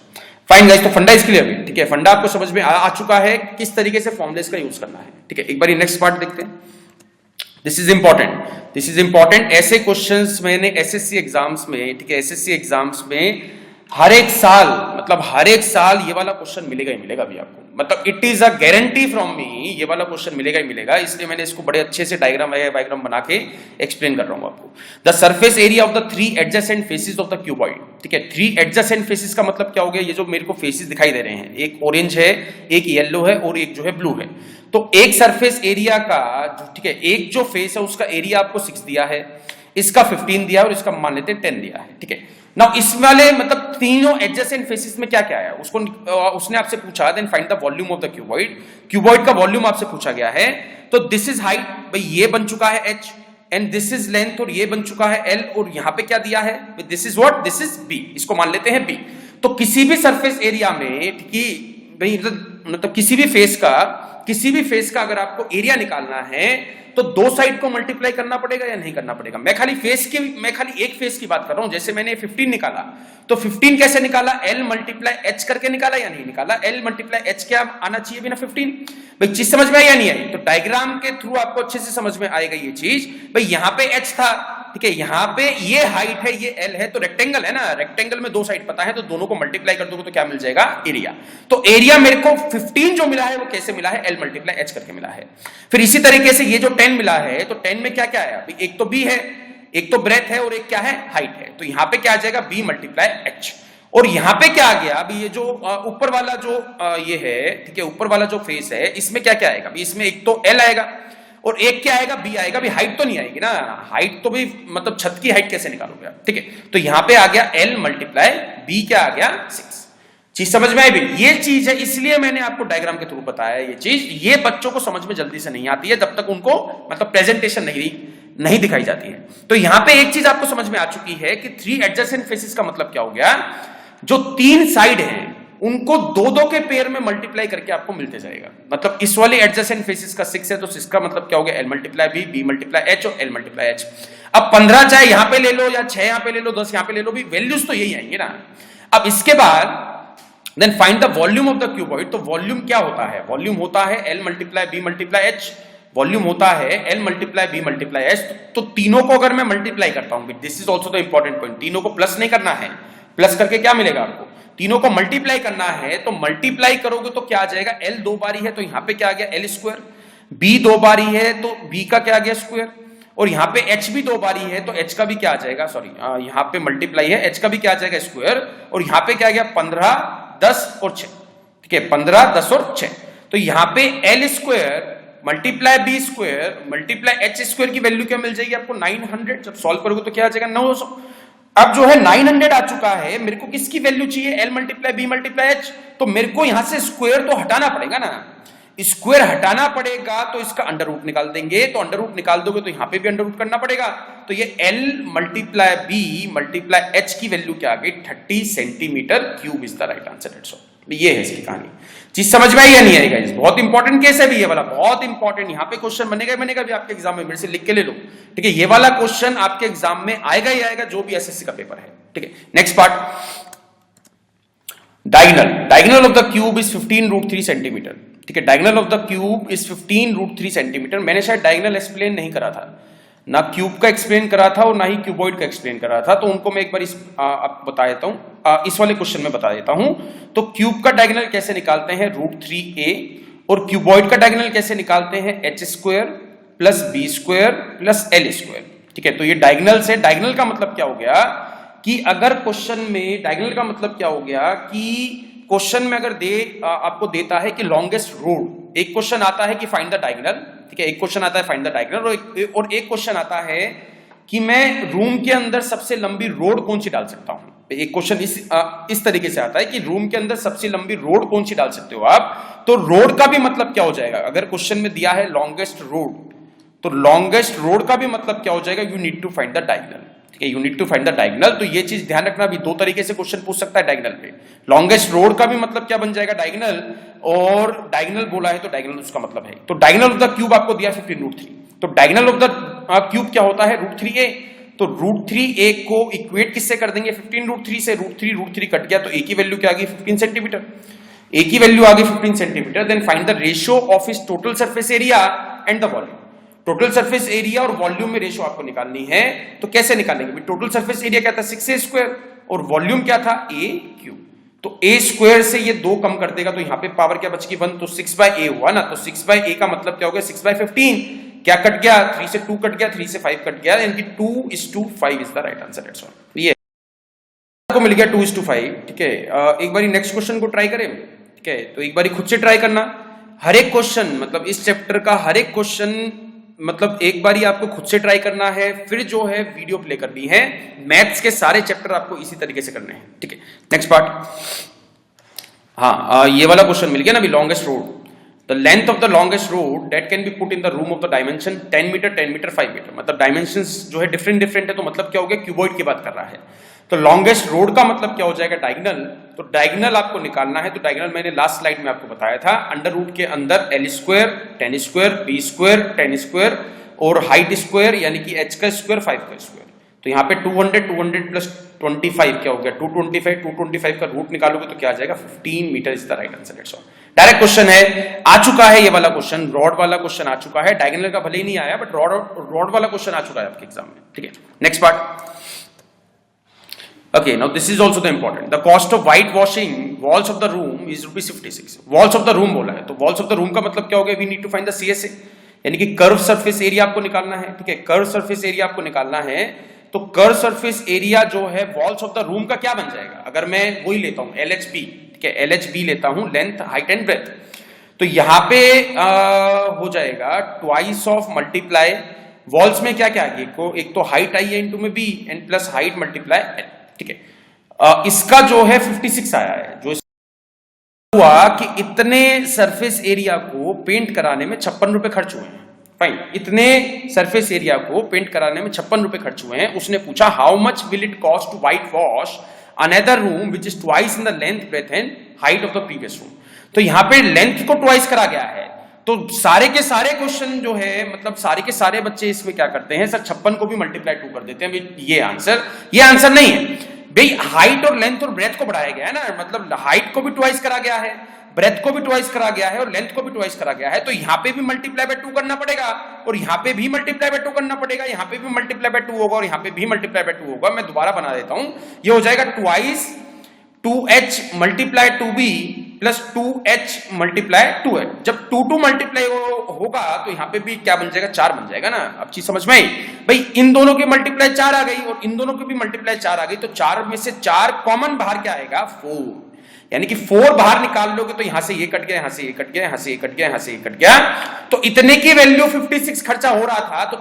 Speaker 1: Fine guys, तो फंडा इज क्लियर। ठीक है, फंडा आपको समझ में आ चुका है किस तरीके से फॉर्मुलेस का यूज करना है। ठीक है, एक बार नेक्स्ट पार्ट देखते हैं। This is important, this is important. ऐसे क्वेश्चंस मैंने एसएससी एग्जाम्स में, ठीक है, एसएससी एग्जाम्स में हर एक साल, मतलब हर एक साल ये वाला क्वेश्चन मिलेगा ही मिलेगा अभी आपको, मतलब it is a guarantee from me, ये वाला क्वेश्चन मिलेगा ही मिलेगा। इसलिए मैंने इसको बड़े अच्छे से डायग्राम बना के एक्सप्लेन कर रहा हूं आपको। The surface area of the 3 adjacent faces of the cuboid. ठीक है, 3 एडजेसेंट फेसेस का मतलब क्या हो गया, ये जो मेरे को फेसेस दिखाई दे रहे हैं, एक ऑरेंज है, एक येलो है और एक जो है ब्लू है। तो एक सरफेस एरिया का, ठीक है, एक जो फेस है उसका एरिया आपको 6 दिया है, इसका 15 दिया है और इसका मान लेते हैं 10 दिया है। ठीक है, नाउ इस वाले मतलब तीनों एडजेसेंट फेसेस में क्या क्या है उसको उसने आपसे पूछा, then find the volume of the cuboid. Cuboid का वॉल्यूम आपसे पूछा गया है। तो दिस इज हाइट, भाई ये बन चुका है h, and this is length और ये बन चुका है l, और यहां पे क्या दिया है, this is what, this is b, इसको मान लेते हैं b। तो किसी भी सरफेस एरिया में, ठीक है, मतलब किसी भी फेस का अगर आपको एरिया निकालना है तो दो साइड को मल्टीप्लाई करना पड़ेगा या नहीं करना पड़ेगा। मैं खाली एक फेस की बात कर रहा हूं। जैसे मैंने 15 निकाला, तो 15 कैसे निकाला, L मल्टीप्लाई H करके निकाला या नहीं निकाला, L मल्टीप्लाई H क्या आना चाहिए बिना 15। भाई चीज समझ में आई या नहीं आई, तो डायग्राम के थ्रू आपको अच्छे से समझ में आएगा ये चीज। भाई यहां पे H था, ठीक है, यहां पे ये हाइट है, ये L है, तो रेक्टेंगल है ना, रेक्टेंगल में दो साइड पता है, तो दोनों को मल्टीप्लाई कर दोगे तो क्या मिल जाएगा, एरिया। तो एरिया मेरे को 15 जो मिला है वो कैसे मिला है, L मल्टीप्लाई H करके मिला है। फिर इसी तरीके से ये जो 10 मिला है, तो 10 में क्या क्या आया, एक तो B है, एक तो ब्रेथ है और एक क्या है, हाइट है। तो यहां पे क्या आ जाएगा, B मल्टीप्लाई H। और यहां पे क्या आ गया, अभी ये जो ऊपर वाला जो ये है, ठीक है, ऊपर वाला जो फेस है, इसमें क्या क्या आएगा, इसमें एक तो L आएगा और एक क्या आएगा, B आएगा। भी हाइट तो नहीं आएगी ना, हाइट तो भी मतलब छत की हाइट कैसे निकालोगे आप, ठीक है। तो यहां पे आ गया L मल्टीप्लाई B, क्या आ गया 6। चीज समझ में आई भी, ये चीज है, इसलिए मैंने आपको डायग्राम के थ्रू बताया ये चीज। ये बच्चों को समझ में जल्दी से नहीं आती है जब तक उनको मतलब प्रेजेंटेशन नहीं दिखाई जाती है। तो यहां पे एक चीज आपको समझ में आ चुकी है कि 3 एडजेसेंट फेसेस का मतलब क्या हो गया, जो 3 साइड है उनको दो के पेयर में मल्टीप्लाई करके आपको मिलते जाएगा। मतलब इस वाले एडजेसेंट फेसेस का 6 है, तो 6 का मतलब क्या हो गया, L multiply B, B multiply H और L मल्टीप्लाई H। अब 15 चाहे यहां पे ले लो या 6 यहां पे ले लो, 10 यहां पे ले लो, भी वैल्यूज तो यही आएंगे ना। अब इसके बाद then find the volume of the cuboid. तो वॉल्यूम क्या होता है, वॉल्यूम होता है L multiply B multiply H, volume होता है L multiply B multiply H। तो तीनों को अगर मैं मल्टीप्लाई करता हूं, this is also the important point, तीनों को प्लस नहीं करना है, प्लस करके क्या मिलेगा आपको, तीनों को मल्टीप्लाई करना है। तो मल्टीप्लाई करोगे तो क्या आ जाएगा, L 2 बारी है तो यहां पे क्या आ गया, L स्क्वायर, B 2 बारी है तो B का क्या आ गया, स्क्वायर, और यहां पे H भी 2 बारी है तो H का भी क्या आ जाएगा, सॉरी यहां पे मल्टीप्लाई है, H का भी क्या आ जाएगा, स्क्वायर, और यहां पे क्या आ गया 15, 10 और 6, ठीक है, 15, 10 और 6। तो यहां पे L square multiply B square multiply H square की वैल्यू क्या मिल जाएगी आपको, 900। जब सॉल्व करोगे तो क्या आ जाएगा, 900। अब जो है 900 आ चुका है, मेरे को किसकी वैल्यू चाहिए, L multiply B multiply H। तो मेरे को यहां से स्क्वायर तो हटाना पड़ेगा ना, स्क्वायर हटाना पड़ेगा तो इसका अंडर रूट निकाल देंगे, तो अंडर रूट निकाल दोगे तो यहां पे भी अंडर रूट करना पड़ेगा। तो ये L multiply B multiply H की वैल्यू क्या आ गई, 30 centimetre cube is the right answer. That's all, ये है इसकी कहानी। चीज समझ में आई या नहीं आई गाइस, बहुत इंपॉर्टेंट केस है भी ये वाला, बहुत इंपॉर्टेंट। यहां पे क्वेश्चन बनेगा भी आपके एग्जाम में, मेरे से लिख के ले लो, ठीक है। ये वाला क्वेश्चन आपके एग्जाम में आएगा ही आएगा, जो भी एसएससी का पेपर है, ठीक है। Next part, diagonal of the cube is 15√3 centimetre, ठीक है। Diagonal of the cube is 15√3 centimetre. मैंने शायद डायगोनल एक्सप्लेन नहीं करा था, ना क्यूब का एक्सप्लेन करा था और ना ही क्यूबॉइड का एक्सप्लेन करा था, तो उनको मैं एक बार बता देता हूं, इस वाले क्वेश्चन में बता देता हूं। तो क्यूब का डायगोनल कैसे निकालते हैं, √3a, और क्यूबॉइड का डायगोनल कैसे निकालते हैं, h square plus b square plus l square, ठीक है। तो ये डायगोनल से, डायगोनल का मतलब क्या हो गया कि अगर क्वेश्चन में, डायगोनल का मतलब क्या हो गया कि क्वेश्चन में अगर आपको देता है कि लॉन्गेस्ट रोड, एक क्वेश्चन आता है कि फाइंड द डायगोनल, ठीक है, एक क्वेश्चन आता है फाइंड द डायगोनल, और एक क्वेश्चन आता है कि मैं रूम के अंदर सबसे लंबी रोड कौन सी डाल सकता हूं, एक क्वेश्चन इस तरीके से आता है कि रूम के अंदर सबसे लंबी रोड कौन सी डाल सकते हो आप, तो रोड का भी मतलब क्या हो जाएगा, अगर क्वेश्चन में दिया है लॉन्गेस्ट रोड, तो लॉन्गेस्ट रोड का भी मतलब क्या हो जाएगा, you need to find the diagonal, ठीक है, you need to find the diagonal. तो ये चीज ध्यान रखना, अभी दो तरीके से क्वेश्चन पूछ सकता है डायगोनल पे। लॉन्गेस्ट रोड का भी मतलब क्या बन जाएगा, डायगोनल, और डायगोनल बोला है तो डायगोनल उसका मतलब है। तो डायगोनल ऑफ द क्यूब आपको दिया 15√3, तो डायगोनल ऑफ द क्यूब क्या होता है, √3a, तो √3a को इक्वेट किससे कर देंगे, 15√3 से, √3 कट गया तो a की वैल्यू क्या आ गई, 15 सेंटीमीटर, a की वैल्यू आ गई 15 centimetre. Then find the ratio of इस total surface area and the volume. Total surface area और वॉल्यूम में रेशियो आपको निकालनी है, तो कैसे निकालेंगे, टोटल सरफेस एरिया क्या था 6a² और वॉल्यूम क्या था a³, तो a² से ये 2 कम कर देगा तो यहां पे पावर क्या बच गई 1, तो 6/a हुआ ना, तो 6/a का मतलब क्या हो गया 6/15, क्या कट गया 3 से 2 कट गया, 3 से 5 कट गया, यानी कि 2:5 is the right answer, that's all. ये को मिल गया 2:5, ठीक है। एक बारी नेक्स्ट क्वेश्चन को ट्राई करें, ठीक है, तो एक बारी खुद से ट्राई करना, हर एक क्वेश्चन मतलब इस चैप्टर का हर एक क्वेश्चन मतलब एक बारी आपको खुद से ट्राई करना है, फिर जो है वीडियो प्ले करनी है। मैथ्स के सारे चैप्टर आपको इसी तरीके से करने हैं, ठीक है। नेक्स्ट पार्ट, हाँ ये वाला क्वेश्चन मिल गया ना अभी, longest rod, the length of the longest rod that can be put in the room of the dimension 10 metre, 10 metre, 5 metre, मतलब डायमेंशंस जो है डिफरेंट है, तो मतलब क्या हो गया, क्यूबॉइड की बात कर रहा है। तो लॉन्गेस्ट रोड का मतलब क्या हो जाएगा, डायगोनल, तो डायगोनल आपको निकालना है, तो डायगोनल मैंने लास्ट स्लाइड में आपको बताया था, अंडर रूट के अंदर l², 10², b² 10² और हाइट स्क्वायर यानी कि h² 5², तो यहाँ पे 200 प्लस 25 क्या हो गया 225 का रूट निकालोगे तो क्या आ जाएगा 15 metre is the right answer, that's all. Direct question है, आ चुका है ये वाला क्वेश्चन, रॉड वाला क्वेश्चन आ चुका है, डायगोनल का भले ही नहीं आया बट रॉड वाला क्वेश्चन आ चुका है आपके एग्जाम में, ठीक है। Next part, okay, now this is also the important, the cost of white washing walls of the room is ₹56, walls of the room बोला है, तो walls of the room का मतलब क्या हो गया, we need to find the CSA, यानी कि कर्व सरफेस एरिया आपको निकालना है, ठीक है, कर्व सरफेस एरिया आपको निकालना है, तो कर्व सरफेस एरिया जो है वॉल्स ऑफ द रूम का क्या बन जाएगा, अगर मैं वही लेता हूं LHB, ठीक है, LHB लेता हूं, लेंथ हाइट एंड ब्रेथ, तो यहां पे हो जाएगा ट्वाइस ऑफ मल्टीप्लाई वॉल्स में क्या क्या आ गया, एक तो हाइट आई है इंटू में B and plus height multiply L, ठीक है। इसका जो है 56 आया है, जो हुआ कि इतने सरफेस एरिया को पेंट कराने में 56 रुपए खर्च हुए हैं, फाइन, इतने सरफेस एरिया को पेंट कराने में 56 रुपए खर्च हुए हैं। उसने पूछा how much will it cost to white wash another room which is twice in the length breadth and height of the previous room, तो यहां पे लेंथ को ट्वाइस करा गया है, तो सारे के सारे क्वेश्चन जो है मतलब सारे के सारे बच्चे इसमें क्या करते हैं सर 56 को भी मल्टीप्लाई 2 कर देते हैं, ये आंसर नहीं है भाई, हाइट और लेंथ और ब्रेथ को बढ़ाया गया है ना, मतलब हाइट को भी ट्वाइस करा गया है, ब्रेथ को भी ट्वाइस करा गया है और लेंथ को भी ट्वाइस करा गया है, तो यहां पे भी मल्टीप्लाई बाय 2 करना पड़ेगा और यहां पे भी मल्टीप्लाई बाय 2 करना पड़ेगा, यहां पे भी मल्टीप्लाई बाय 2 होगा और यहां पे भी मल्टीप्लाई बाय 2 होगा। मैं दोबारा बना देता हूं, ये हो जाएगा twice 2h multiply 2b plus 2h multiply 2h, जब 2 मल्टीप्लाई होगा तो यहां पे भी क्या बन जाएगा 4 बन जाएगा ना। अब चीज समझ में आई भाई, इन दोनों के मल्टीप्लाई 4 आ गई और इन दोनों के भी मल्टीप्लाई 4 आ गई, तो 4 में से 4 कॉमन बाहर क्या आएगा 4, यानी कि 4 बाहर निकाल लोगे तो यहां से ये कट गया, यहां से ये कट गया, यहां से ये कट गया, यहां से ये कट गया, तो इतने की वैल्यू 56 खर्चा हो रहा था, तो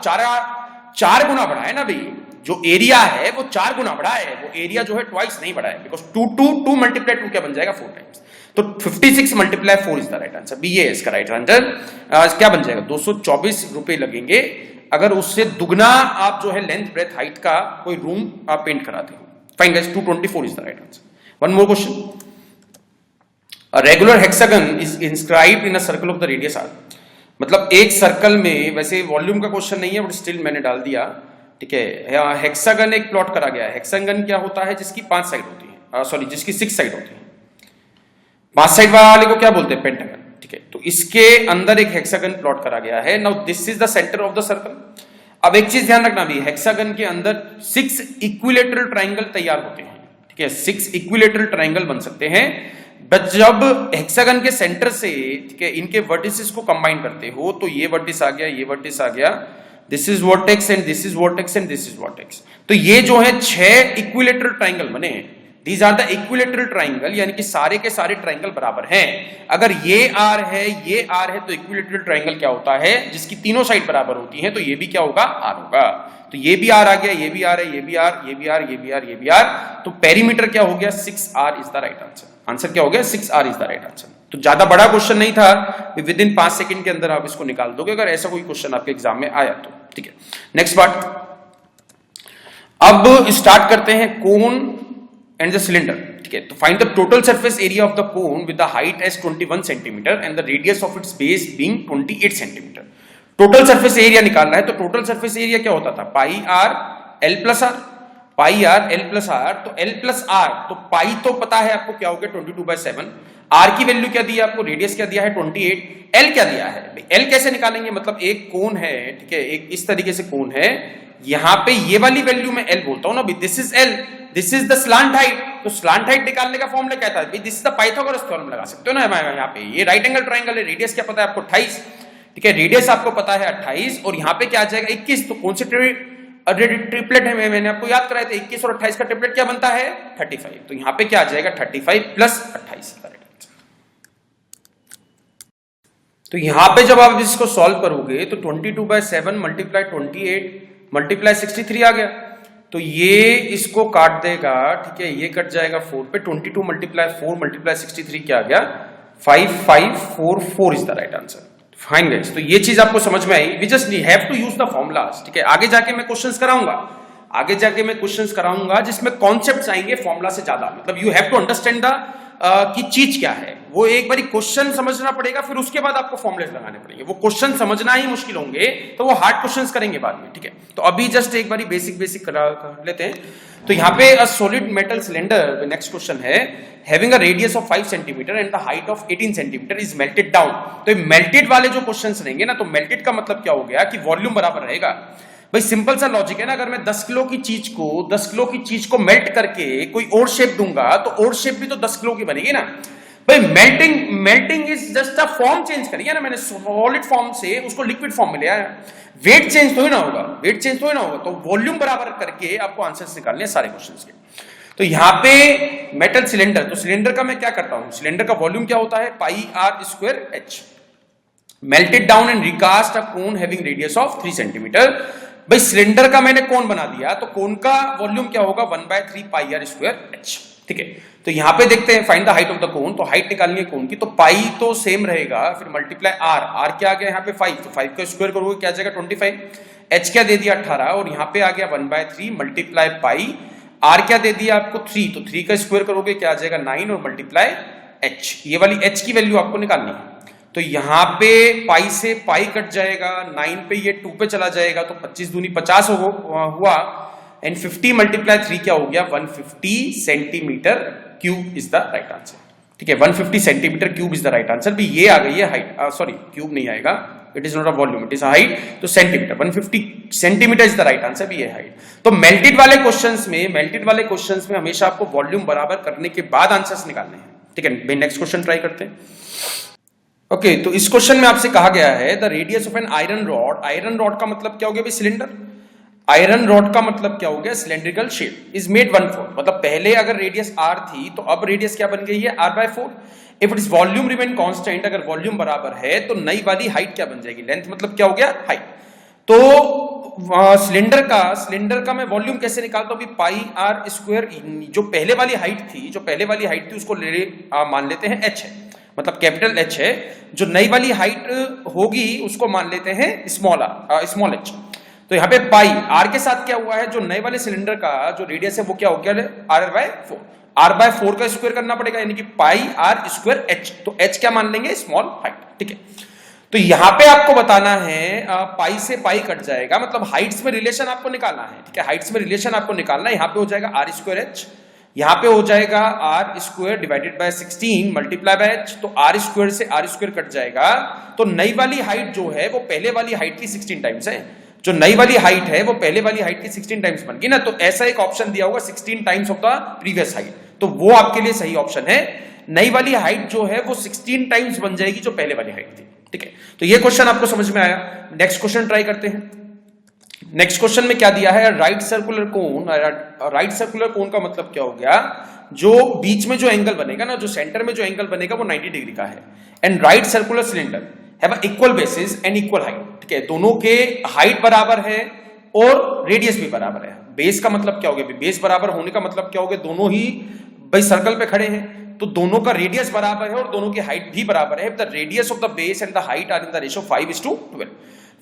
Speaker 1: 4 गुना बढ़ा है ना भाई, जो एरिया है वो 4 गुना बढ़ा है, वो एरिया जो है ट्वाइस नहीं बढ़ा है, बिकॉज 2 मल्टीप्लाई 2 क्या बन जाएगा 4 टाइम्स, तो 56 multiply 4 is the right answer, B A इसका राइट आंसर। क्या बन जाएगा 224 रुपए लगेंगे अगर उससे दुगना आप जो है लेंथ ब्रेथ हाइट का कोई रूम आप पेंट कराते हो। Fine guys, 224 is the right answer. One more question, a regular hexagon is inscribed in a circle of the radius r, मतलब एक सर्कल में, वैसे वॉल्यूम का क्वेश्चन नहीं है बट स्टिल मैंने डाल दिया, ठीक है। हेक्सागन एक प्लॉट करा गया है, हेक्सागन क्या होता है जिसकी 5 साइड होती है, सॉरी जिसकी 6 साइड होती है, 5 साइड वाले को क्या बोलते हैं पेंटागन, ठीक है। तो इसके अंदर एक हेक्सागन प्लॉट करा गया है, now this is the centre of the circle. अब एक चीज ध्यान रखना भी, हेक्सागन के अंदर 6 इक्विलेटरल ट्राइंगल तैयार होते हैं, ठीक है, 6 इक्विलेटरल ट्राइंगल बन सकते हैं, बट जब हेक्सागन के सेंटर से, ठीक है, इनके वर्टिसेस को कंबाइन करते हो तो ये वर्टिस आ गया, ये वर्टिस आ गया, this is vertex and this is vertex and this is vertex, तो ये जो है 6 इक्विलेटरल ट्राइंगल बने हैं, these are the equilateral triangle, यानी कि सारे के सारे ट्राइंगल बराबर हैं। अगर ये आर है, ये आर है, तो इक्विलेटरल ट्राइंगल क्या होता है, जिसकी तीनों साइड बराबर होती हैं, तो ये भी क्या होगा, आर होगा। तो ये भी आर आ गया, ये भी आर है, ये भी आर, ये भी आर, ये भी आर, ये भी आर, तो पेरीमीटर क्या हो गया, 6R is the right answer. Answer क्या हो गया, 6R is the right answer. तो ज्यादा बड़ा क्वेश्चन नहीं था, विद इन 5 सेकंड के अंदर आप इसको निकाल दोगे, अगर ऐसा कोई क्वेश्चन आपके एग्जाम में आया तो। ठीक है, नेक्स्ट पार्ट। अब स्टार्ट करते हैं कोन एंड द सिलेंडर। ठीक है, तो find the total surface area of the cone with the height as 21 centimetre and the radius of its base being 28 centimetre. Total surface area निकालना है, तो टोटल सरफेस एरिया क्या होता था, pi r l plus r, pi r l plus r, तो एल प्लस आर, तो पाई तो पता है आपको क्या हो गया 22/7, आर की वैल्यू क्या दी है आपको, रेडियस क्या दिया है 28, एल क्या दिया है, एल कैसे निकालेंगे, मतलब एक कोन है, ठीक है, एक इस तरीके से कोन है, यहां पे ये वाली वैल्यू मैं एल बोलता हूं ना, this is L, this is the slant height, तो स्लांट हाइट निकालने का फॉर्मूला क्या था, this is the Pythagoras theorem लगा सकते हो ना यहाँ पे। ये राइट एंगल ट्राइंगल है, रेडियस क्या पता है आपको 28, ठीक है, रेडियस आपको पता है 28, और यहाँ पे क्या आ जाएगा 21, तो कौन से ट्रिपलेट है, मैंने आपको याद कराया था 21 और 28 का ट्रिपलेट क्या बनता है 35, तो यहाँ पे क्या आ जाएगा 35 प्लस 28। तो यहां पे जब आप इसको सॉल्व करोगे तो 22/7 मल्टीप्लाई 28 मल्टीप्लाई 63 आ गया, तो ये इसको काट देगा, ठीक है, ये कट जाएगा 4 पे, 22 मल्टीप्लाई 4 मल्टीप्लाई 63 क्या आ गया 5544 is the right answer. Fine guys, तो ये चीज आपको समझ में आई, we just have to use the formulas. ठीक है, आगे जाके मैं क्वेश्चंस कराऊंगा, आगे जाके मैं क्वेश्चंस कराऊंगा जिसमें कॉन्सेप्ट्स आएंगे फॉर्मुला से ज्यादा, मतलब you have to understand the की चीज क्या है, वो एक बारी क्वेश्चन समझना पड़ेगा, फिर उसके बाद आपको फॉर्मुलेस लगाने पड़ेंगे। वो क्वेश्चन समझना ही मुश्किल होंगे, तो वो हार्ड क्वेश्चंस करेंगे बाद में। ठीक है, तो अभी जस्ट एक बारी बेसिक कर लेते हैं। तो यहाँ पे a solid metal cylinder, next question है, having a radius of 5 centimetre and the height of 18 centimetre is melted down. तो मेल्टेड वाले जो क्वेश्चंस रहेंगे ना, तो मेल्टेड का मतलब क्या हो गया कि वॉल्यूम बराबर रहेगा। भाई सिंपल सा लॉजिक है ना, अगर मैं 10 किलो की चीज को मेल्ट करके कोई और शेप दूंगा, तो और शेप भी तो 10 किलो की बनेगी ना। भाई melting is just a form change करी है ना मैंने, सॉलिड फॉर्म से उसको लिक्विड फॉर्म में ले आया, वेट चेंज तो ही ना होगा, वेट चेंज तो ही ना होगा, तो वॉल्यूम बराबर करके आपको आंसर्स निकालने हैं सारे क्वेश्चंस के। तो यहाँ पे मेटल सिलेंडर, तो सिलेंडर का मैं क्या करता हूं, सिलेंडर का वॉल्यूम क्या होता है pi r square h, melted down and recast a cone having radius of 3 centimetre. भाई सिलेंडर का मैंने कोन बना दिया, तो कोन का वॉल्यूम क्या होगा 1/3 पाई आर स्क्वायर एच। ठीक है, तो यहां पे देखते हैं find the height of the कोन, तो हाइट निकालनी है कोन की, तो पाई तो सेम रहेगा, फिर मल्टीप्लाई आर, आर क्या आ गया यहाँ पे 5, तो 5 का स्क्वायर करोगे क्या आ जाएगा 25, एच क्या दे दिया 18, और यहाँ पे आ गया 1/3 मल्टीप्लाई पाई, आर क्या दे दिया आपको 3, तो 3 का स्क्वायर करोगे क्या आ जाएगा 9, और मल्टीप्लाई एच, ये वाली एच की वैल्यू आपको निकालनी है। तो यहां पे पाई से पाई कट जाएगा, 9 पे ये 2 पे चला जाएगा, तो 25 दूनी 50 हुआ, एंड 50 मल्टीप्लाई 3 क्या हो गया 150 centimetre cube is the right answer. ठीक है, 150 centimetre cube is the right answer. भी ये आ गई है हाइट, सॉरी क्यूब नहीं आएगा, it is not a volume, it is a height, तो centimetre 150 centimetre is the right answer, भी ये हाइट। तो मेल्टेड वाले क्वेश्चंस में हमेशा आपको वॉल्यूम बराबर करने के बाद आंसर्स निकालने हैं। ठीक है, नेक्स्ट क्वेश्चन ट्राई करते हैं। ओके, तो इस क्वेश्चन में आपसे कहा गया है the radius of an iron rod, iron rod का मतलब क्या हो गया भाई सिलेंडर, आयरन रॉड का मतलब क्या हो गया सिलेंड्रिकल शेप, इज मेड 1/4, मतलब पहले अगर रेडियस r थी तो अब रेडियस क्या बन गई है r/4। If it is volume remain constant, अगर वॉल्यूम बराबर है तो नई वाली हाइट क्या बन जाएगी, लेंथ मतलब क्या हो गया हाइट। तो सिलेंडर का मैं वॉल्यूम कैसे निकालता हूं, पाई आर स्क्वायर, जो पहले वाली हाइट थी उसको मान लेते हैं h है, मतलब कैपिटल H है, जो नई वाली हाइट होगी उसको मान लेते हैं स्मॉल h। तो यहाँ पे पाई आर के साथ क्या हुआ है, जो नए वाले सिलेंडर का जो रेडियस है वो क्या हो गया r/4, r/4 का स्क्वायर करना पड़ेगा, यानी कि पाई आर स्क्वायर एच, तो h क्या मान लेंगे स्मॉल हाइट। ठीक है, तो यहाँ पे आपको बताना है पाई से पाई कट जाएगा, मतलब हाइट्स में रिलेशन आपको निकालना है। ठीक है, हाइट्स में रिलेशन आपको निकालना है, यहाँ पे हो जाएगा r स्क्वायर एच, यहाँ पे हो जाएगा r square divided by 16 multiply by h, तो r स्क्वायर से r स्क्वायर कट जाएगा, तो नई वाली हाइट जो है वो पहले वाली हाइट की 16 टाइम्स है, जो नई वाली हाइट है वो पहले वाली हाइट की 16 टाइम्स बन गई ना, तो ऐसा एक ऑप्शन दिया होगा 16 times of the previous height, तो वो आपके लिए सही ऑप्शन है। नई वाली हाइट जो है वो 16 टाइम्स बन जाएगी जो पहले वाली हाइट थी। ठीक है, तो ये क्वेश्चन आपको समझ में आया। नेक्स्ट क्वेश्चन ट्राई करते हैं। नेक्स्ट क्वेश्चन में क्या दिया है, right circular cone. Right circular cone का मतलब क्या हो गया, जो बीच में जो एंगल बनेगा ना, जो सेंटर में जो एंगल बनेगा वो 90 डिग्री का है। And right circular cylinder have equal basis and equal height, ठीक है, दोनों के हाइट बराबर है और रेडियस भी बराबर है। बेस का मतलब क्या हो गया, बेस बराबर होने का मतलब क्या हो गया, दोनों ही भाई सर्कल पे खड़े हैं तो दोनों का रेडियस बराबर है और दोनों की हाइट भी बराबर है। The radius of the base and the height are in the ratio 5:12।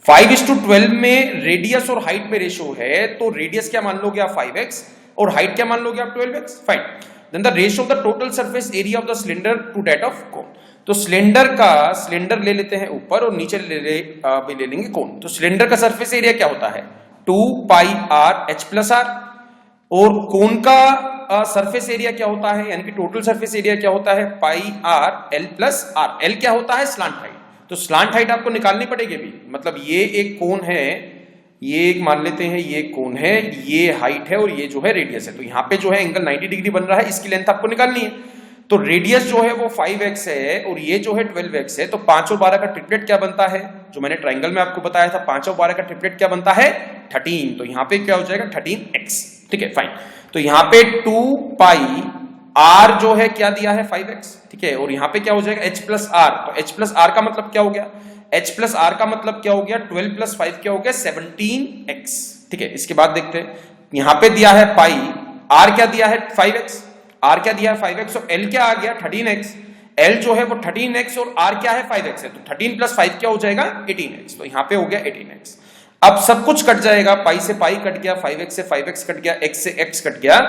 Speaker 1: 5:12 में रेडियस और हाइट में रेशियो है, तो रेडियस क्या मान लोगे आप 5x और हाइट क्या मान लोगे आप 12x। Fine. Then the ratio of the total surface area of the cylinder to that of cone. तो सिलेंडर ले लेते हैं ऊपर और नीचे ले लेंगे कोन। तो सिलेंडर का सरफेस एरिया क्या होता है 2πr/h+r और कोन का सरफेस एरिया क्या होता है, यानी कि टोटल सरफेस एरिया क्या होता है πr/l+r। l क्या होता है स्लांट हाइट, तो स्लांट हाइट आपको निकालनी पड़ेगी भी। मतलब ये एक कोन है, ये एक मान लेते हैं ये कोन है, ये हाइट है और ये जो है रेडियस है। तो यहाँ पे जो है एंगल 90 डिग्री बन रहा है, इसकी लेंथ आपको निकालनी है। तो रेडियस जो है वो 5x है और ये जो है 12x है। तो 5 और 12 का ट्रिपलेट क्या बनता है, जो मैंने ट्राइंगल में आपको बताया था, 5 और 12 का ट्रिपलेट क्या बनता है 13। तो यहाँ पे क्या हो जाएगा 13x, ठीक है फाइन। तो यहाँ पे 2πr जो है क्या दिया है 5x, ठीक है, और यहाँ पे क्या हो जाएगा h+r। तो h+r का मतलब क्या हो गया, h+r का मतलब क्या हो गया 12 + 5 क्या हो गया 17x, ठीक है। इसके बाद देखते हैं, यहाँ पे दिया है पाई, r क्या दिया है 5x, r क्या दिया है 5x और l क्या आ गया 13x। l जो है वो 13x और r क्या है 5x है, तो 13 + 5 क्या हो जाएगा 18x। तो यहाँ पे हो गया 18x। अब सब कुछ कट जाएगा, पाई से पाई कट गया, 5x से 5x कट गया, x से x कट गया,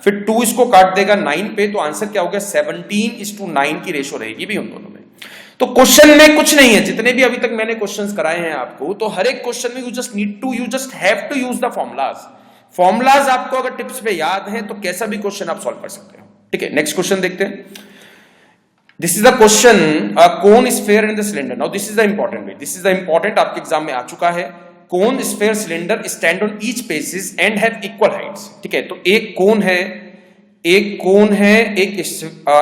Speaker 1: फिर 2 इसको काट देगा 9 पे। तो आंसर क्या हो गया 17:9 की रेशो रहेगी भी उन दोनों में। तो क्वेश्चन में कुछ नहीं है, जितने भी अभी तक मैंने क्वेश्चंस कराए हैं आपको, तो हर एक क्वेश्चन में you just have to use the formulas आपको अगर टिप्स पे याद है तो कैसा भी क्वेश्चन आप सॉल्व कर सकते हो, ठीक है। नेक्स्ट क्वेश्चन देखते हैं। This is the question, cone sphere in the cylinder. Now this is the important way, this is the important, आपके एग्जाम में आ चुका है। Cone sphere cylinder stand on each basis and have equal heights, ठीक है। तो एक कोन है, एक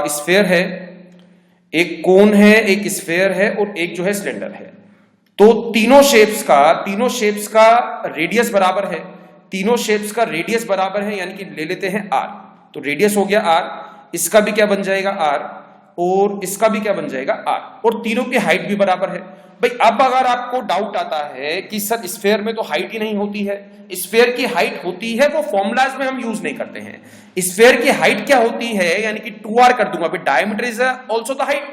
Speaker 1: स्फीयर है, एक कोन है, एक स्फीयर है और एक जो है सिलेंडर है। तो तीनों शेप्स का रेडियस बराबर है, तीनों शेप्स का रेडियस बराबर है, यानी कि ले लेते हैं r। तो रेडियस हो गया r, इसका भी क्या बन जाएगा r और इसका भी क्या बन जाएगा r, और तीनों की हाइट भी बराबर है। भाई अब अगर आपको डाउट आता है कि सर स्फीयर में तो हाइट ही नहीं होती है, स्फीयर की हाइट होती है, वो फॉर्मुलाज में हम यूज नहीं करते हैं। स्फीयर की हाइट क्या होती है, यानी कि 2r कर दूंगा। भाई diameter is also the height,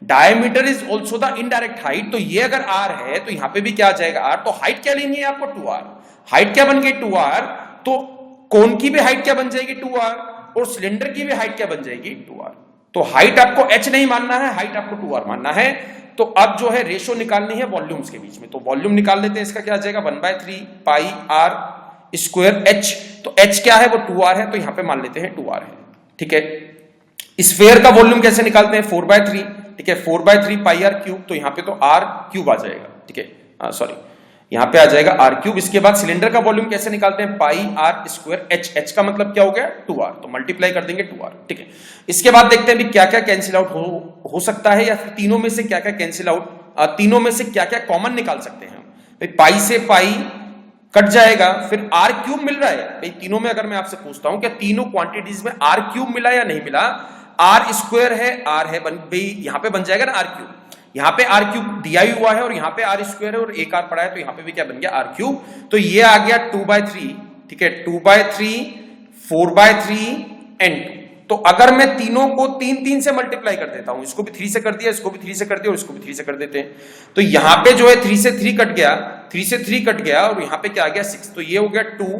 Speaker 1: diameter is also the indirect height. तो ये अगर r है तो यहाँ पे भी क्या आ जाएगा r। तो हाइट क्या लेनी है आपको 2r, हाइट क्या बन गई 2r। तो कोन की भी हाइट क्या बन जाएगी 2r और सिलेंडर की भी हाइट क्या बन जाएगी 2r। तो हाइट आपको h नहीं मानना है, हाइट आपको 2r मानना है। तो अब जो है रेशो निकालनी है वॉल्यूम्स के बीच में, तो वॉल्यूम निकाल लेते हैं। इसका क्या आ जाएगा 1/3πr² h। तो h क्या है वो 2r है, तो यहां पे मान लेते हैं 2r है, ठीक है। स्फीयर का वॉल्यूम कैसे निकालते हैं 4/3, ठीक है, 4/3πr³। तो यहां पे तो r³ आ जाएगा, ठीक है, सॉरी यहां पे आ जाएगा r³। इसके बाद सिलेंडर का वॉल्यूम कैसे निकालते हैं πr² h। h का मतलब क्या हो गया 2r, तो मल्टीप्लाई कर देंगे 2r, ठीक है। इसके बाद देखते हैं भी क्या क्या कैंसिल आउट हो सकता है, या फिर तीनों में से क्या क्या कैंसिल आउट, तीनों में से क्या क्या कॉमन निकाल सकते हैं हम। भाई पाई से पाई कट जाएगा, फिर r³ मिल रहा है। भाई तीनों में अगर मैं आपसे पूछता हूं क्या तीनों क्वांटिटीज में r³ मिला या नहीं मिला, r² है r है, भाई यहां पे बन जाएगा ना r³। यहाँ पे r³ दिया ही हुआ है और यहाँ पे r² है और एक r पड़ा है, तो यहाँ पे भी क्या बन गया r³। तो ये आ गया 2/3, ठीक है, 2/3, 4/3 एंड 2। तो अगर मैं तीनों को 3 से मल्टीप्लाई कर देता हूं, इसको भी 3 से कर दिया, इसको भी 3 से कर दिया और इसको भी 3 से कर देते हैं, तो यहां पे जो है 3 से 3 कट गया, 3 से 3 कट गया और यहां पे क्या आ गया 6। तो ये हो गया 2,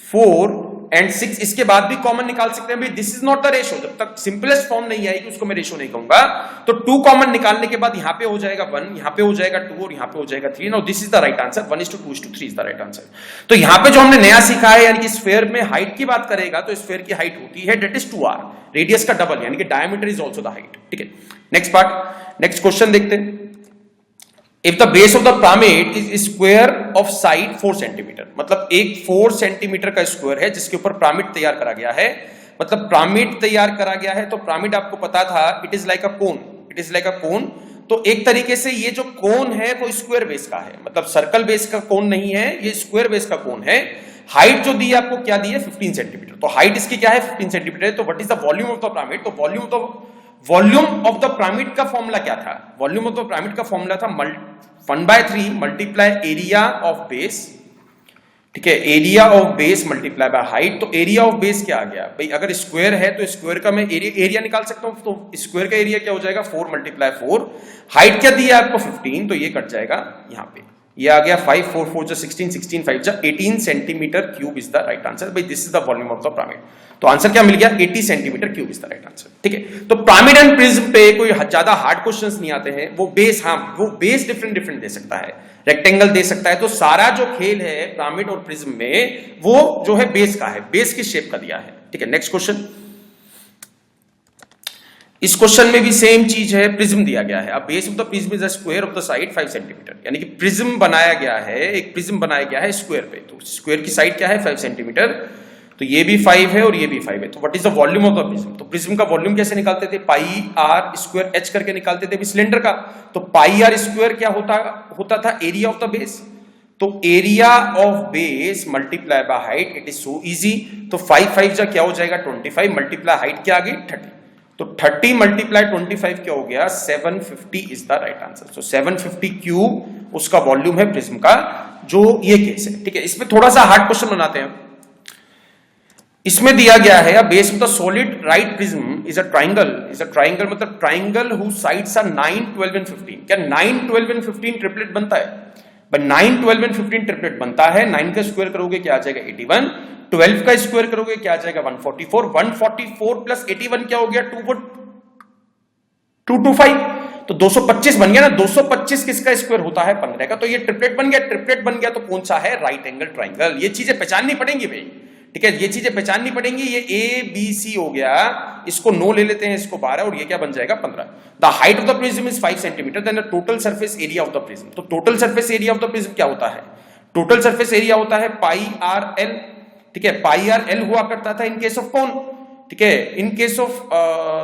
Speaker 1: 4 एंड 6। इसके बाद भी कॉमन निकाल सकते हैं। भाई this is not the ratio, जब तक सिंपलेस्ट फॉर्म नहीं आएगी उसको मैं रेशो नहीं कहूंगा। तो 2 कॉमन निकालने के बाद यहां पे हो जाएगा 1, यहां पे हो जाएगा 2 और यहां पे हो जाएगा 3। Now this is the right answer, 1:2:3 is the right answer. तो यहां पे जो हमने नया सीखा है, यानी कि स्फीयर में हाइट की बात करेगा तो स्फीयर की हाइट होती है दैट इज 2r, रेडियस का डबल, यानी कि diameter is also the height, ठीक है। नेक्स्ट पार्ट, नेक्स्ट क्वेश्चन देखते हैं। If the base of the pyramid is square of side 4 centimetre, मतलब एक 4 सेंटीमीटर का स्क्वायर है जिसके ऊपर पिरामिड तैयार करा गया है, मतलब पिरामिड तैयार करा गया है। तो पिरामिड आपको पता था it is like a cone, it is like a cone. तो एक तरीके से ये जो कोन है वो स्क्वायर बेस का है, मतलब सर्कल बेस का कोन नहीं है, ये स्क्वायर बेस का कोन है। हाइट जो दी है आपको क्या दी है 15 सेंटीमीटर, तो हाइट इसकी क्या है 15 सेंटीमीटर है। तो what is the volume of the pyramid, तो वॉल्यूम ऑफ द पिरामिड का फॉर्मूला क्या था, वॉल्यूम ऑफ द पिरामिड का फॉर्मूला था 1/3 मल्टीप्लाई एरिया ऑफ बेस, ठीक है, area of base multiply by height. तो एरिया ऑफ बेस क्या आ गया भाई, अगर स्क्वायर है तो स्क्वायर का मैं एरिया निकाल सकता हूं, तो स्क्वायर का एरिया क्या हो जाएगा 4 मल्टीप्लाई 4, हाइट क्या दी है आपको 15, तो ये कट जाएगा यहां पे, ये आ गया 5 4 4 16 16 5 18 centimetre cube is the right answer. भाई this is the volume of the pyramid, तो आंसर क्या मिल गया 80 centimetre cube is the right answer, ठीक है। तो पिरामिड एंड प्रिज्म पे कोई ज्यादा हार्ड क्वेश्चंस नहीं आते हैं, वो बेस, हाँ वो बेस डिफरेंट दे सकता है, रेक्टेंगल दे सकता है, तो सारा जो खेल है पिरामिड और प्रिज्म में वो जो है बेस का है, बेस की शेप का दिया है, ठीक है। नेक्स्ट क्वेश्चन, इस क्वेश्चन में भी सेम चीज है, प्रिज्म दिया गया है। अब base of the prism is the square of the side 5 centimetre, यानी कि प्रिज्म बनाया गया है, एक प्रिज्म बनाया गया है स्क्वायर पे, तो स्क्वायर की साइड क्या है 5 सेंटीमीटर, तो ये भी 5 है और ये भी 5 है। तो what is the volume of the prism, तो प्रिज्म का वॉल्यूम कैसे निकालते थे, पाई आर स्क्वायर एच करके निकालते थे सिलेंडर का, तो पाई आर स्क्वायर क्या होता था एरिया ऑफ द बेस, तो area of base multiply by height, it is so easy. तो 5 5 जा क्या हो जाएगा 25 मल्टीप्लाई हाइट क्या आ गई 30, तो 30 मल्टीप्लाई 25 क्या हो गया 750 is the right answer. So 750 cube उसका वॉल्यूम है प्रिज्म का, जो ये केस है, ठीक है। इसमें थोड़ा सा हार्ड क्वेश्चन बनाते हैं। इसमें दिया गया है base of the solid right prism is a triangle मतलब triangle whose sides are 9 12 and 15, क्या 9 12 एंड 15 ट्रिपलेट बनता है, बट 9 12 एंड 15 ट्रिपलेट बनता है। 9 का स्क्वायर करोगे क्या आ जाएगा 81, 12 का स्क्वायर करोगे क्या आ जाएगा 144, 144 प्लस 81 क्या हो गया 225, तो 225 बन गया ना, 225 किसका स्क्वायर होता है 15 का, तो ये ट्रिपलेट बन गया। ट्रिपलेट बन गया तो कौन सा है राइट एंगल ट्राइंगल, ये चीजें पहचाननी पड़ेंगी भाई, ठीक है, ये चीजें पहचाननी पड़ेंगी। ये ए बी सी हो गया, इसको 9 ले लेते हैं, इसको 12 और ये क्या बन जाएगा 15। The height of the prism is 5 centimetre, then the total surface area of the prism, तो total surface area of the prism क्या होता है, टोटल सरफेस एरिया होता है पाई आर एल, ठीक है, पाई आर एल हुआ करता था इन केस ऑफ कौन, ठीक है, in case of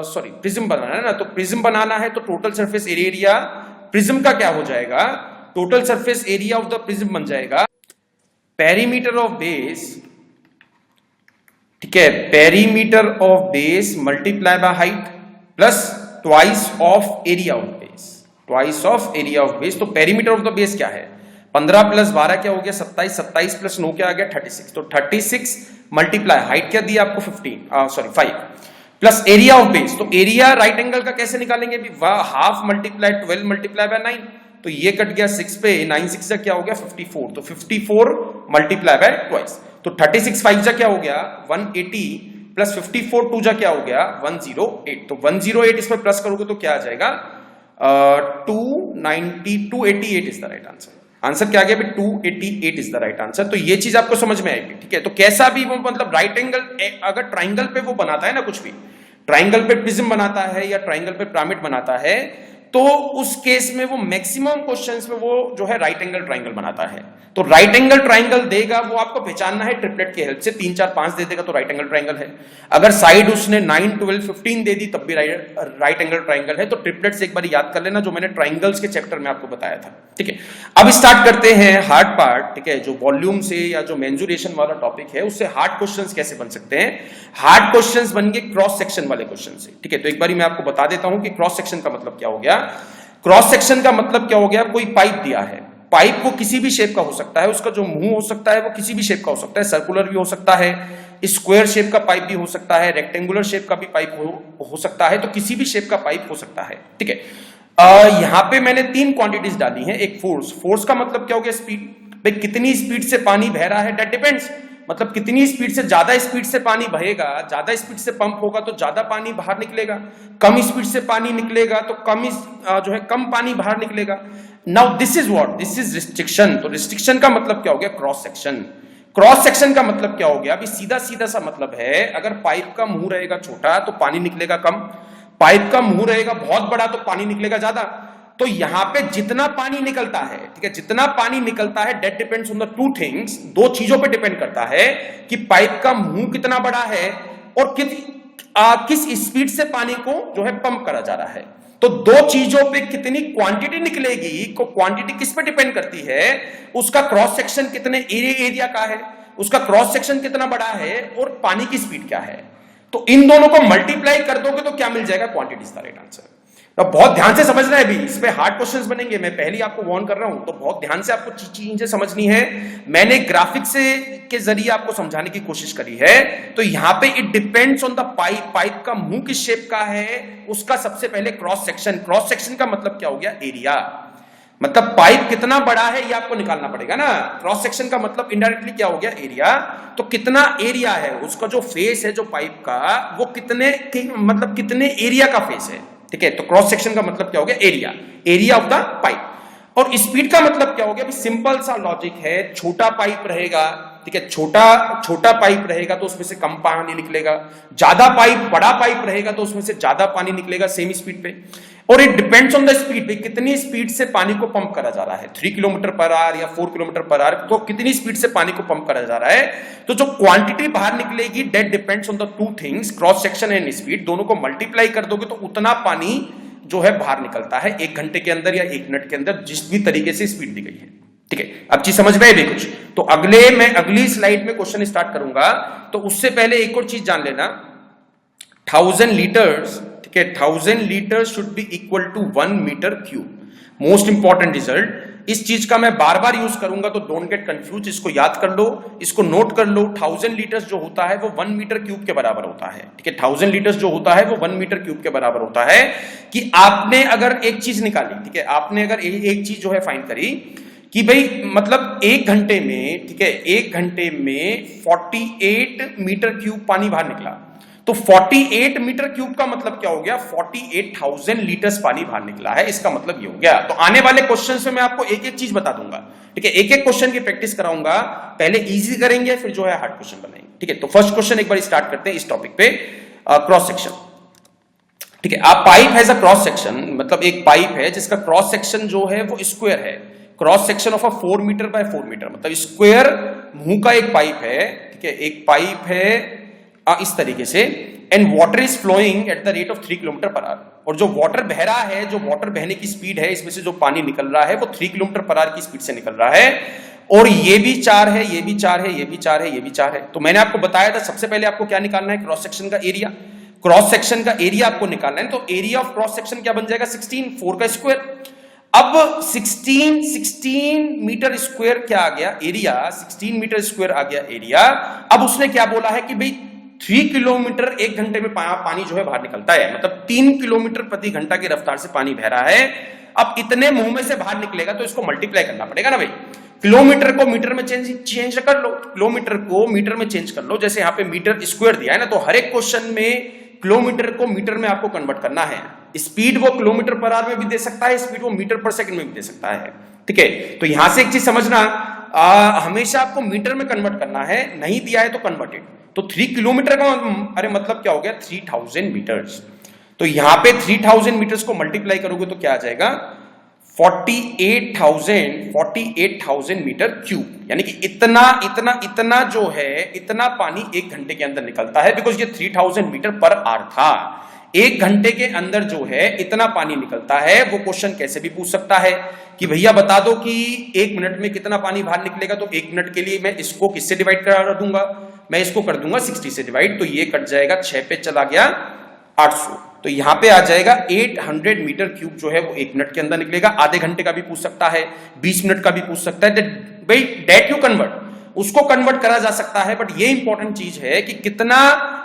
Speaker 1: sorry prism बनाना है ना, तो प्रिज्म बनाना है तो टोटल सरफेस एरिया प्रिज्म का क्या हो जाएगा, total surface area of the prism बन जाएगा पेरीमीटर ऑफ बेस, ठीक है, perimeter of base multiply by height plus twice of area of base, twice of area of base. तो पेरीमीटर ऑफ द बेस क्या है 15 प्लस 12 क्या हो गया 27, 27 प्लस 9 क्या आ गया 36, तो 36 मल्टीप्लाई हाइट क्या दी आपको 5 प्लस एरिया ऑफ बेस, तो एरिया राइट एंगल का कैसे निकालेंगे भी, हाफ मल्टीप्लाई 12 मल्टीप्लाई बाय 9, तो ये कट गया 6 पे, 9 6 जा क्या हो गया 54, तो 54 मल्टीप्लाई बाय ट्वाइस, तो 36 5 जा क्या हो गया 180 प्लस 54 2 जा क्या हो गया 108, तो 108 इसमें प्लस करोगे तो क्या आ जाएगा 288 is the right answer. Answer क्या आ गया 288 इज द राइट आंसर। तो ये चीज आपको समझ में आएगी, ठीक है। तो कैसा भी वो मतलब राइट एंगल, अगर ट्राइंगल पे वो बनाता है ना, कुछ भी ट्राइंगल पे प्रिज्म बनाता है या ट्राइंगल पे पिरामिड बनाता है, तो उस केस में वो मैक्सिमम क्वेश्चंस में वो जो है राइट एंगल ट्राइंगल बनाता है। तो राइट एंगल ट्राइंगल देगा, वो आपको पहचानना है ट्रिपलेट की हेल्प से, 3 4 5 दे देगा तो राइट एंगल ट्राइंगल है। अगर साइड उसने 9 12 15 दे दी तब भी राइट एंगल ट्राइंगल है। तो ट्रिपलेट से एक बार याद कर लेना, जो मैंने ट्राइंगल्स के चैप्टर में आपको बताया था, ठीक है। अब स्टार्ट करते हैं हार्ड पार्ट, ठीक है, जो वॉल्यूम से या जो मेंजुरेशन वाला टॉपिक है उससे हार्ड क्वेश्चंस कैसे बन सकते हैं। हार्ड क्वेश्चंस बन गए क्रॉस सेक्शन वाले क्वेश्चन से, ठीक है। तो एक बार मैं आपको बता देता हूं कि क्रॉस सेक्शन का मतलब क्या हो गया। क्रॉस सेक्शन का मतलब क्या हो गया, कोई पाइप दिया है, पाइप को किसी भी शेप का हो सकता है, उसका जो मुंह हो सकता है वो किसी भी शेप का हो सकता है, सर्कुलर भी हो सकता है, स्क्वायर शेप का पाइप भी हो सकता है, रेक्टेंगुलर शेप का भी पाइप हो सकता है, तो किसी भी शेप का पाइप हो सकता है, ठीक है। यहां पे मैंने 3 क्वांटिटीज डाली हैं। एक फोर्स का मतलब क्या हो गया स्पीड, भाई कितनी स्पीड से पानी बह रहा है, दैट डिपेंड्स, मतलब कितनी स्पीड से, ज्यादा स्पीड से पानी बहेगा, ज्यादा स्पीड से पंप होगा तो ज्यादा पानी बाहर निकलेगा, कम स्पीड से पानी निकलेगा तो कम पानी बाहर निकलेगा। Now this is what, this is restriction. तो रिस्ट्रिक्शन का मतलब क्या हो गया क्रॉस सेक्शन। क्रॉस सेक्शन का मतलब क्या हो गया, अभी सीधा सीधा सा मतलब है, अगर पाइप का मुंह रहेगा छोटा तो पानी निकलेगा कम, पाइप का मुंह रहेगा बहुत बड़ा तो पानी निकलेगा ज्यादा। तो यहां पे जितना पानी निकलता है, ठीक है, जितना पानी निकलता है that depends on the 2 things, 2 चीजों पे डिपेंड करता है कि पाइप का मुंह कितना बड़ा है और किस स्पीड से पानी को जो है पंप करा जा रहा है। तो दो चीजों पे कितनी क्वांटिटी निकलेगी, को क्वांटिटी किस पे डिपेंड करती है, उसका क्रॉस सेक्शन कितने एरिया का है, उसका क्रॉस सेक्शन कितना बड़ा है और पानी की स्पीड क्या है। तो इन दोनों को मल्टीप्लाई कर दोगे तो क्या मिल जाएगा, quantity is the right answer. तो बहुत ध्यान से समझना है, अभी इस पे हार्ड क्वेश्चंस बनेंगे, मैं पहले आपको वार्न कर रहा हूं, तो बहुत ध्यान से आपको चीजें समझनी है। मैंने ग्राफिक से के जरिए आपको समझाने की कोशिश करी है। तो यहां पे it depends on the pipe का मुंह किस शेप का है, उसका सबसे पहले क्रॉस सेक्शन का मतलब क्या हो गया, एरिया। मतलब पाइप कितना बड़ा है ये आपको निकालना पड़ेगा ना। क्रॉस सेक्शन का मतलब इनडायरेक्टली क्या हो गया, एरिया। तो कितना एरिया है, उसका जो फेस है जो पाइप का, वो मतलब कितने एरिया का फेस है, ठीक है। तो क्रॉस सेक्शन का मतलब क्या हो गया, एरिया ऑफ द पाइप। और स्पीड का मतलब क्या हो गया, सिंपल सा लॉजिक है, छोटा पाइप रहेगा, ठीक है, छोटा पाइप रहेगा तो उसमें से कम पानी निकलेगा, बड़ा पाइप रहेगा तो उसमें से ज्यादा पानी निकलेगा सेम स्पीड पे। और it depends on the speed, कितनी स्पीड से पानी को पंप करा जा रहा है, 3 किलोमीटर पर आवर या 4 किलोमीटर पर आवर, तो कितनी स्पीड से पानी को पंप करा जा रहा है। तो जो क्वांटिटी बाहर निकलेगी that depends on the two things, cross section and speed. दोनों को मल्टीप्लाई कर दोगे तो उतना पानी जो है बाहर निकलता है 1 घंटे के अंदर या 1 मिनट के अंदर, जिस भी तरीके से स्पीड दी गई है, ठीक है। अब चीज समझ में आई कुछ। तो मैं अगली स्लाइड में क्वेश्चन स्टार्ट करूंगा, तो उससे पहले एक और चीज जान लेना, 1000 लीटर्स, ठीक है, 1000 litres should be equal to 1 metre cube. Most important result, इस चीज का मैं बार बार यूज करूंगा, तो डोंट गेट कंफ्यूज, इसको याद कर लो, इसको नोट कर लो। 1000 लीटर्स जो होता है वो 1 मीटर क्यूब के बराबर होता है, ठीक है। 1000 लीटर्स जो होता है वो 1 मीटर क्यूब के बराबर होता है। कि आपने अगर एक चीज निकाली, ठीक है, आपने अगर एक चीज जो है फाइंड करी कि भाई मतलब 1 घंटे में, ठीक है, 1 घंटे में 48 मीटर क्यूब पानी बाहर निकला, तो 48 मीटर क्यूब का मतलब क्या हो गया, 48,000 लीटर्स पानी बाहर निकला है, इसका मतलब ये हो गया। तो आने वाले क्वेश्चन में मैं आपको एक एक चीज बता दूंगा, ठीक है, एक एक क्वेश्चन की प्रैक्टिस कराऊंगा, पहले इजी करेंगे फिर जो है हार्ड क्वेश्चन बनाएंगे, ठीक है। तो फर्स्ट क्वेश्चन एक बार स्टार्ट करते हैं इस टॉपिक पे, क्रॉस सेक्शन, ठीक है। आप pipe has a cross section, मतलब एक पाइप है जिसका क्रॉस सेक्शन जो है वो स्क्वायर है, cross section of a 4 metre by 4 metre, मतलब स्क्वायर मुंह का एक पाइप है, ठीक है, एक पाइप है इस तरीके से, and water is flowing at the rate of 3 kilometre per hour. और जो वाटर बह रहा है, जो वाटर बहने की स्पीड है, इसमें से जो पानी निकल रहा है वो 3 किलोमीटर पर आवर की स्पीड से निकल रहा है। और ये भी 4 है, ये भी 4 है, ये भी 4 है, ये भी 4 है। तो मैंने आपको बताया था सबसे पहले आपको क्या निकालना है, क्रॉस सेक्शन का एरिया। क्रॉस सेक्शन का एरिया आपको निकालना है, तो एरिया ऑफ क्रॉस सेक्शन क्या बन जाएगा, 16, 4 का स्क्वायर। अब 16 मीटर स्क्वायर क्या आ गया, एरिया 16 मीटर स्क्वायर आ गया एरिया। अब उसने क्या बोला है कि भाई 3 किलोमीटर 1 घंटे में पानी जो है बाहर निकलता है, मतलब 3 किलोमीटर प्रति घंटा की रफ्तार से पानी बह रहा है। अब इतने मुंह में से बाहर निकलेगा तो इसको मल्टीप्लाई करना पड़ेगा ना भाई। किलोमीटर को मीटर में चेंज कर लो, किलोमीटर को मीटर में चेंज कर लो। जैसे यहाँ पे मीटर स्क्वायर दिया है ना, तो हर एक क्वेश्चन में किलोमीटर को मीटर में आपको कन्वर्ट करना है। स्पीड वो किलोमीटर पर आवर में भी दे सकता है, स्पीड वो मीटर पर सेकंड में भी दे सकता है, ठीक है। तो यहां से एक चीज समझना, हमेशा आपको मीटर में कन्वर्ट करना है, नहीं दिया है तो कन्वर्टेड। तो 3 किलोमीटर का अरे मतलब क्या हो गया, 3000 मीटर्स। तो यहां पे 3000 मीटर्स को मल्टीप्लाई करोगे तो क्या आ जाएगा, 48,000 मीटर क्यूब। यानी कि इतना जो है, इतना पानी 1 घंटे के अंदर निकलता है, बिकॉज ये 3000 मीटर पर आवर था। 1 घंटे के अंदर जो है इतना पानी निकलता है। वो क्वेश्चन कैसे भी पूछ सकता है कि भैया बता दो कि 1 मिनट में कितना पानी बाहर निकलेगा, तो 1 मिनट के लिए मैं इसको किससे डिवाइड करा दूंगा, मैं इसको कर दूंगा 60 से डिवाइड, तो ये कट जाएगा, 6 पे चला गया 800। तो यहां पे आ जाएगा 800 मीटर क्यूब जो है वो 1 मिनट के अंदर निकलेगा। आधे घंटे का भी पूछ सकता है, 20 मिनट का भी पूछ सकता है, भाई डेट यू कन्वर्ट, उसको कन्वर्ट करा जा सकता है। बट ये इंपॉर्टेंट चीज है कि कितना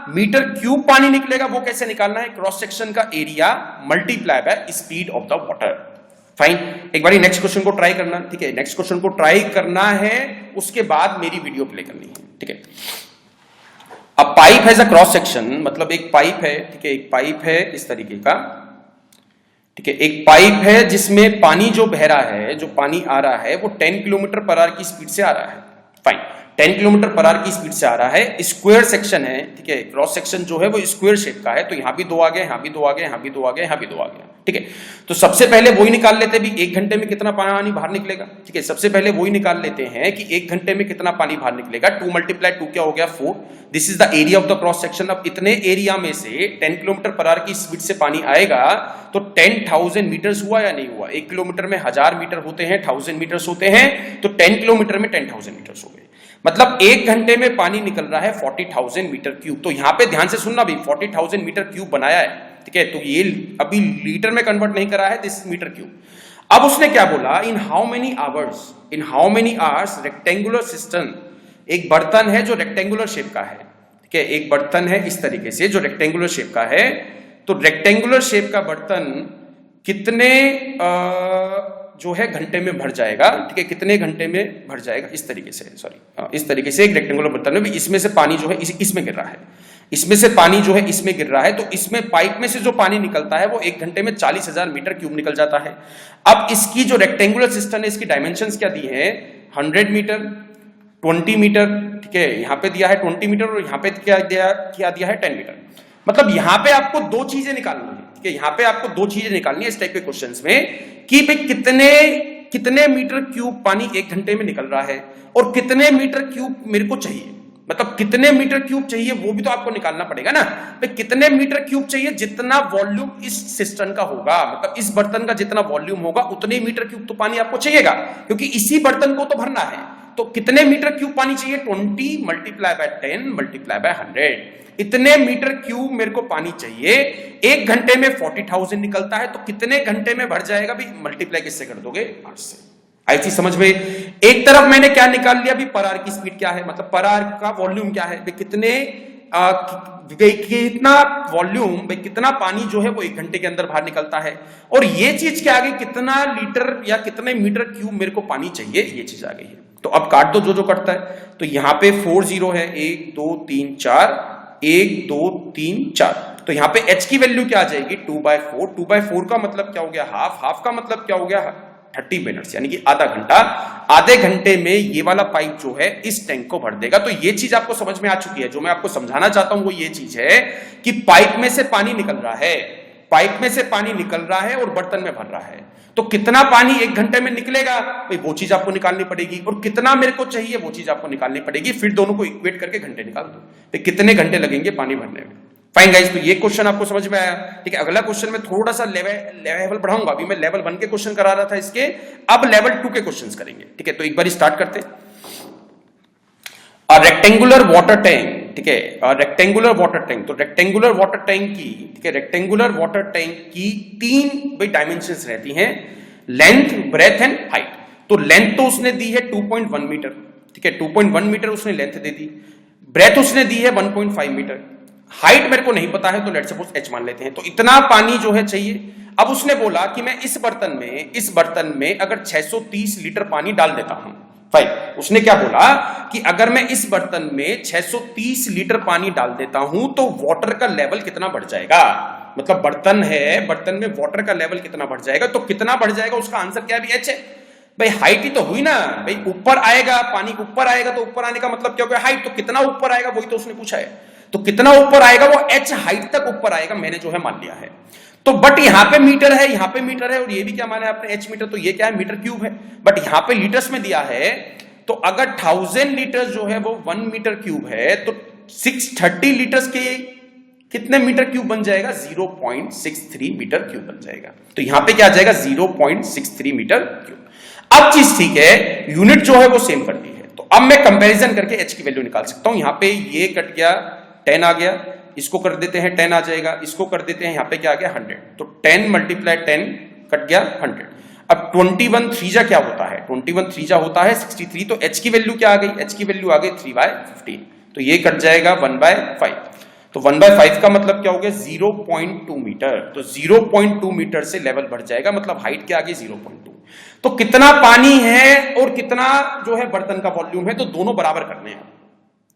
Speaker 1: मीटर क्यूब पानी निकलेगा वो कैसे निकालना है, क्रॉस सेक्शन का area multiply by speed of the water. Fine, एक बार नेक्स्ट क्वेश्चन को ट्राई करना, ठीक है, नेक्स्ट क्वेश्चन को ट्राई करना है, उसके बाद मेरी वीडियो प्ले करनी है, ठीक है। अब pipe has a cross section, मतलब एक पाइप है, ठीक है, एक पाइप है इस तरीके का, ठीक है, एक पाइप है जिसमें पानी जो बह रहा है, जो पानी आ रहा है वो 10 किलोमीटर पर आवर की स्पीड से आ रहा है। फाइन, 10 किलोमीटर पर आवर की स्पीड से आ रहा है, स्क्वायर सेक्शन है, ठीक है, क्रॉस सेक्शन जो है वो स्क्वायर शेप का है, तो यहां भी 2 आ गए, यहां भी 2 आ गए, यहां भी 2 आ गए, यहां भी 2 आ गया, ठीक है। तो सबसे पहले वही निकाल लेते हैं भी 1 घंटे में कितना पानी बाहर निकलेगा, ठीक है। सबसे पहले वही निकाल लेते हैं कि 1 घंटे में कितना पानी बाहर निकलेगा। 2 × 2 क्या हो गया 4। This is the area of the cross section. अब इतने एरिया में से 10 किलोमीटर पर आवर की स्पीड से पानी आएगा तो 10,000 मीटर्स हुआ या नहीं हुआ। 1 किलोमीटर में 1000 मीटर होते हैं, 1000 मीटर्स होते हैं, तो 10 किलोमीटर में 10,000 मीटर्स हो गए। मतलब 1 घंटे में पानी निकल रहा है 40,000 मीटर क्यूब। तो यहां पे ध्यान से सुनना भी, 40,000 मीटर क्यूब बनाया है, ठीक है। तो ये अभी लीटर में कन्वर्ट नहीं करा है, दिस मीटर क्यूब। अब उसने क्या बोला, in how many hours rectangular system, एक बर्तन है जो रेक्टेंगुलर शेप का है, ठीक है, एक बर्तन है इस तरीके से जो रेक्टेंगुलर शेप का है। तो रेक्टेंगुलर शेप का बर्तन कितने जो है घंटे में भर जाएगा, ठीक है, कितने घंटे में भर जाएगा, इस तरीके से, सॉरी इस तरीके से एक रेक्टेंगुलर बर्तन है, इसमें से पानी जो है इसमें गिर रहा है, इसमें से पानी जो है इसमें गिर रहा है, तो इसमें पाइप में से जो पानी निकलता है वो 1 घंटे में 40,000 मीटर क्यूब निकल जाता है। अब इसकी जो रेक्टेंगुलर सिस्टम है, इसकी डायमेंशंस क्या दी है, 100 मीटर, 20 मीटर, ठीक है, यहां पे दिया है 20 मीटर और यहां पे क्या दिया है 10 मीटर। मतलब यहां पे आपको 2 चीजें निकालनी है, ठीक है, यहां पे आपको 2 चीजें निकालनी है इस टाइप के क्वेश्चंस में कि भाई कितने मीटर क्यूब पानी 1 घंटे में निकल रहा है और कितने मीटर क्यूब मेरे को चाहिए। मतलब कितने मीटर क्यूब चाहिए वो भी तो आपको निकालना पड़ेगा ना। भाई कितने मीटर क्यूब चाहिए, जितना वॉल्यूम इस सिस्टम का होगा, मतलब इस बर्तन का जितना वॉल्यूम होगा उतने मीटर क्यूब तो पानी आपको चाहिएगा, क्योंकि इसी बर्तन को तो भरना है। तो कितने मीटर क्यूब पानी चाहिए, 20 × 10 × 100, इतने मीटर क्यूब मेरे को पानी चाहिए। 1 घंटे में 40,000 निकलता है, तो कितने घंटे में भर जाएगा भी, मल्टीप्लाई किससे कर दोगे, 8 से। आई चीज समझ में। एक तरफ मैंने क्या निकाल लिया भी, पर आवर की स्पीड क्या है, मतलब पर आवर का वॉल्यूम क्या है, कितने कितना वॉल्यूम, भाई कितना पानी जो है वो 1 घंटे के अंदर बाहर निकलता है। और ये चीज क्या आ गई, कितना लीटर या कितने मीटर क्यूब मेरे को पानी चाहिए, ये चीज आ गई है। तो अब काट दो जो कटता है। तो यहां पे 4 0 है, 1 2 3 4, 1 2 3 4। तो यहां पे h की वैल्यू क्या आ जाएगी, 2/4। 2/4 का मतलब क्या हो गया, हाफ का मतलब क्या हो गया, 30 मिनट्स, यानी कि आधा घंटा। आधे घंटे में ये वाला पाइप जो है इस टैंक को भर देगा। तो ये चीज आपको समझ में आ चुकी है। जो मैं आपको समझाना चाहता हूं वो ये चीज है कि पाइप में से पानी निकल रहा है, पाइप में से पानी निकल रहा है और बर्तन में भर रहा है। तो कितना पानी 1 घंटे में निकलेगा, भाई वो चीज आपको निकालनी पड़ेगी, और कितना मेरे को चाहिए वो चीज आपको निकालनी पड़ेगी। फिर दोनों को इक्वेट करके घंटे निकाल दो, तो कितने घंटे लगेंगे पानी भरने में। फाइन गाइस, तो ये क्वेश्चन आपको समझ में आया, ठीक है। अगला क्वेश्चन में थोड़ा सा लेवल बढ़ाऊंगा। अभी मैं लेवल 1 के क्वेश्चन करा रहा था इसके, अब लेवल 2 के क्वेश्चंस करेंगे, ठीक है। तो एक बार स्टार्ट करते हैं। रेक्टेंगुलर वाटर टैंक, ठीक है, रेक्टेंगुलर वाटर टैंक। तो रेक्टेंगुलर वाटर टैंक की, ठीक है, रेक्टेंगुलर वाटर टैंक की 3 डायमेंशंस रहती हैं, लेंथ, ब्रेथ एंड हाइट। तो लेंथ तो उसने दी है 2.1 मीटर, ठीक है, 2.1 मीटर उसने लेंथ दे दी। ब्रेथ उसने दी है 1.5 मीटर। हाइट मेरे को नहीं पता है, तो लेट्स सपोज h मान लेते हैं। तो इतना पानी जो है चाहिए। अब उसने बोला कि मैं इस बर्तन में अगर 630 लीटर पानी डाल देता हूं। फाइन, उसने क्या बोला कि अगर मैं इस बर्तन में 630 लीटर पानी डाल देता हूं तो वाटर का लेवल कितना बढ़ जाएगा। मतलब बर्तन है, बर्तन में वाटर का लेवल कितना बढ़ जाएगा। तो कितना बढ़ जाएगा, उसका आंसर क्या भी h है। भाई हाइट ही तो हुई ना, भाई ऊपर आएगा, पानी ऊपर आएगा, तो ऊपर आने का मतलब क्या हो गया, हाइट। तो कितना ऊपर आएगा वही तो उसने पूछा है। तो कितना ऊपर आएगा, वो h हाइट तक ऊपर आएगा, मैंने जो है मान लिया है। तो बट यहां पे मीटर है, यहां पे मीटर है, और ये भी क्या माने आपने h मीटर, तो ये क्या है, मीटर क्यूब है। बट यहां पे लीटर्स में दिया है। तो अगर 1000 लीटर जो है वो 1 मीटर क्यूब है, तो 630 लीटर्स के कितने मीटर क्यूब बन जाएगा, 0.63 मीटर क्यूब बन जाएगा। तो यहां पे क्या आ जाएगा, 0.63 मीटर क्यूब। अब चीज ठीक है, यूनिट जो है वो सेम कर दी है। तो अब मैं कंपैरिजन करके h की वैल्यू निकाल सकता हूं। यहां पे ये कट गया, 10 आ गया, इसको कर देते हैं 10 आ जाएगा, इसको कर देते हैं, यहां पे क्या आ गया 100। तो 10 × 10 कट गया 100। अब 21 3 क्या होता है, 21 3 होता है 63। तो h की वैल्यू क्या आ गई, h की वैल्यू आ गई 3/15। तो ये कट जाएगा 1/5। तो 1/5 का मतलब क्या हो गया, 0.2 मीटर। तो 0.2 मीटर से लेवल बढ़ जाएगा, मतलब हाइट क्या आ गई 0.2। तो कितना पानी है और कितना जो है बर्तन का वॉल्यूम है, तो दोनों बराबर करने हैं,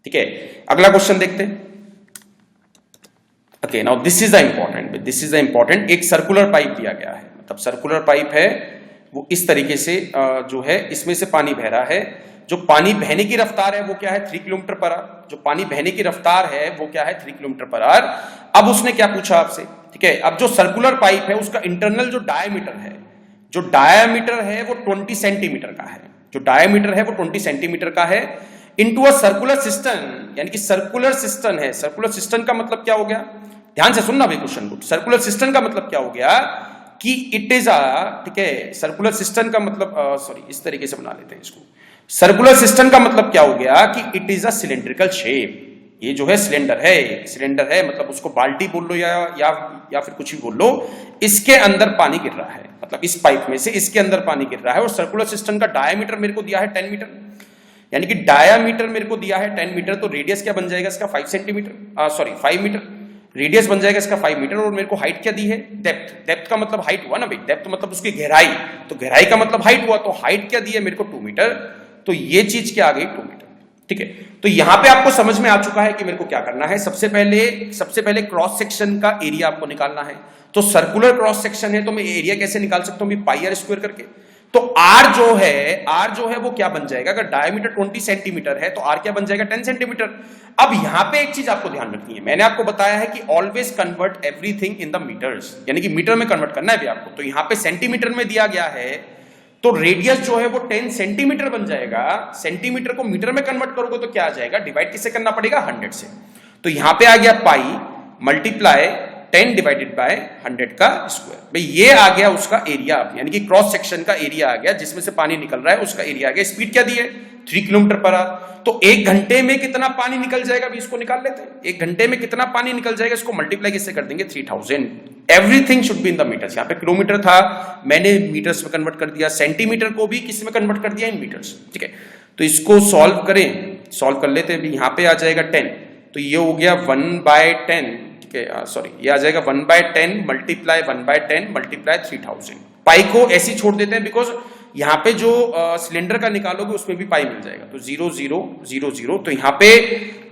Speaker 1: ठीक है। अगला क्वेश्चन देखते हैं। Okay, now this is the important, एक सर्कुलर पाइप दिया गया है, मतलब सर्कुलर पाइप है, वो इस तरीके से जो है इसमें से पानी बह रहा है। जो पानी बहने की रफ्तार है वो क्या है 3 किलोमीटर पर आवर। जो पानी बहने की रफ्तार है वो क्या है 3 किलोमीटर पर आवर। अब उसने क्या पूछा आपसे, ठीक है, अब जो सर्कुलर पाइप है उसका इंटरनल जो डायमीटर है, जो डायमीटर है वो 20 सेंटीमीटर का है, जो डायमीटर है वो 20 सेंटीमीटर का है, इनटू अ सर्कुलर सिस्टम, यानी कि सर्कुलर सिस्टम है। सर्कुलर सिस्टम का मतलब क्या हो गया, ध्यान से सुनना भाई क्वेश्चन को। सर्कुलर सिस्टम का मतलब क्या हो गया कि इट इज अ, ठीक है, सर्कुलर सिस्टम का मतलब सॉरी इस तरीके से बना लेते हैं इसको। सर्कुलर सिस्टम का मतलब क्या हो गया कि it is a cylindrical shape. ये जो है सिलेंडर है, सिलेंडर है, मतलब उसको बाल्टी बोल लो या फिर कुछ भी बोल लो, इसके अंदर पानी गिर रहा है, मतलब इस पाइप में से इसके अंदर पानी गिर रहा है। और सर्कुलर सिस्टम का डायमीटर मेरे को दिया है 10 मीटर, यानी कि डायमीटर मेरे को दिया है 10 मीटर, तो रेडियस क्या बन जाएगा इसका 5 सेंटीमीटर, सॉरी 5 मीटर। रेडियस बन जाएगा इसका 5 मीटर। और मेरे को हाइट क्या दी है, डेप्थ। डेप्थ का मतलब हाइट हुआ ना भाई, डेप्थ मतलब उसकी गहराई, तो गहराई का मतलब हाइट हुआ, तो हाइट क्या दी है मेरे को 2 मीटर। तो ये चीज क्या आ गई 2 मीटर, ठीक है। तो यहां पे आपको समझ में आ चुका है कि मेरे को क्या करना है। सबसे पहले क्रॉस सेक्शन का एरिया आपको निकालना है। तो सर्कुलर क्रॉस सेक्शन है तो मैं एरिया कैसे निकाल सकता हूं, पाई आर स्क्वायर करके। तो आर जो है वो क्या बन जाएगा, अगर डायमीटर 20 सेंटीमीटर है तो आर क्या बन जाएगा 10 सेंटीमीटर। अब यहां पे एक चीज आपको ध्यान रखनी है, मैंने आपको बताया है कि always convert everything in the metres, यानी कि मीटर में कन्वर्ट करना है भी आपको। तो यहां पे सेंटीमीटर में दिया गया है, तो रेडियस जो है वो 10 सेंटीमीटर बन जाएगा। सेंटीमीटर को मीटर में कन्वर्ट करोगे तो क्या आ जाएगा, डिवाइड किससे करना पड़ेगा 100 से। तो यहां पे आ गया पाई मल्टीप्लाई 10 डिवाइडेड बाय 100 का स्क्वायर। भाई ये आ गया उसका एरिया, यानी कि क्रॉस सेक्शन का एरिया आ गया, जिसमें से पानी निकल रहा है उसका एरिया आ गया। स्पीड क्या दी है 3 किलोमीटर पर आवर। तो 1 घंटे में कितना पानी निकल जाएगा अभी इसको निकाल लेते हैं। 1 घंटे में कितना पानी निकल जाएगा, इसको मल्टीप्लाई किससे कर देंगे 3000। Everything should be in the metres. यहाँ पे किलोमीटर था, मैंने मीटर्स में कन्वर्ट कर दिया, सेंटीमीटर को भी किस में कन्वर्ट कर दिया, इन मीटर्स, ठीक है। तो इसको सॉल्व करें, सॉल्व कर लेते हैं। यहाँ पे आ जाएगा 10, तो ये हो गया 1/10, ठीक है, सॉरी ये आ जाएगा 1/10 मल्टीप्लाई 1/10 मल्टीप्लाई 3000। पाई को ऐसी छोड़ देते हैं, बिकॉज यहाँ पे जो सिलेंडर का निकालोगे उसमें भी पाई मिल जाएगा, तो 0 0 0 0। तो यहाँ पे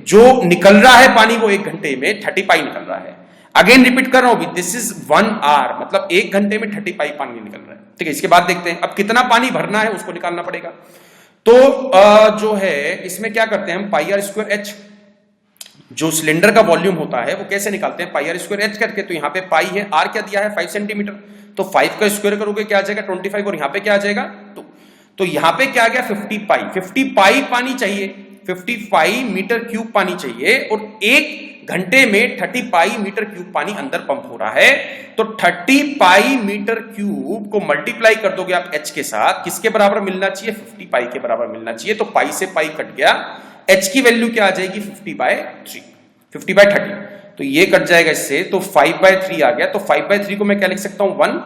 Speaker 1: जो निकल रहा है पानी वो 1 घंटे में 30 पाई निकल रहा है। अगेन रिपीट कर रहा हूं, दिस इज 1 आवर, मतलब 1 घंटे में 30 पाई पानी निकल रहा है, ठीक है। इसके बाद देखते हैं अब कितना पानी भरना है उसको निकालना पड़ेगा। तो जो है इसमें क्या करते हैं हम, पाई आर स्क्वायर एच, जो सिलेंडर का वॉल्यूम होता है वो कैसे निकालते हैं, पाई आर स्क्वायर एच करके। तो यहाँ पे पाई है, आर क्या दिया है 5 सेंटीमीटर, तो 5 का स्क्वायर करोगे क्या आ जाएगा 25, और यहाँ पे क्या आ जाएगा 2। तो यहाँ पे क्या आ गया 50 पाई। 50 पाई पानी चाहिए, 55 मीटर क्यूब पानी चाहिए, और 1 घंटे में 30 पाई मीटर क्यूब पानी अंदर पंप हो रहा है। तो 30 पाई मीटर क्यूब को मल्टीप्लाई कर दोगे आप एच के साथ, किसके बराबर मिलना चाहिए 50 पाई के बराबर मिलना चाहिए। तो पाई से पाई कट गया, एच की वैल्यू क्या आ जाएगी 50/3, 50/30, तो ये कट जाएगा इससे, तो 5/3 आ गया। तो 5/3 को मैं क्या लिख सकता हूं 1,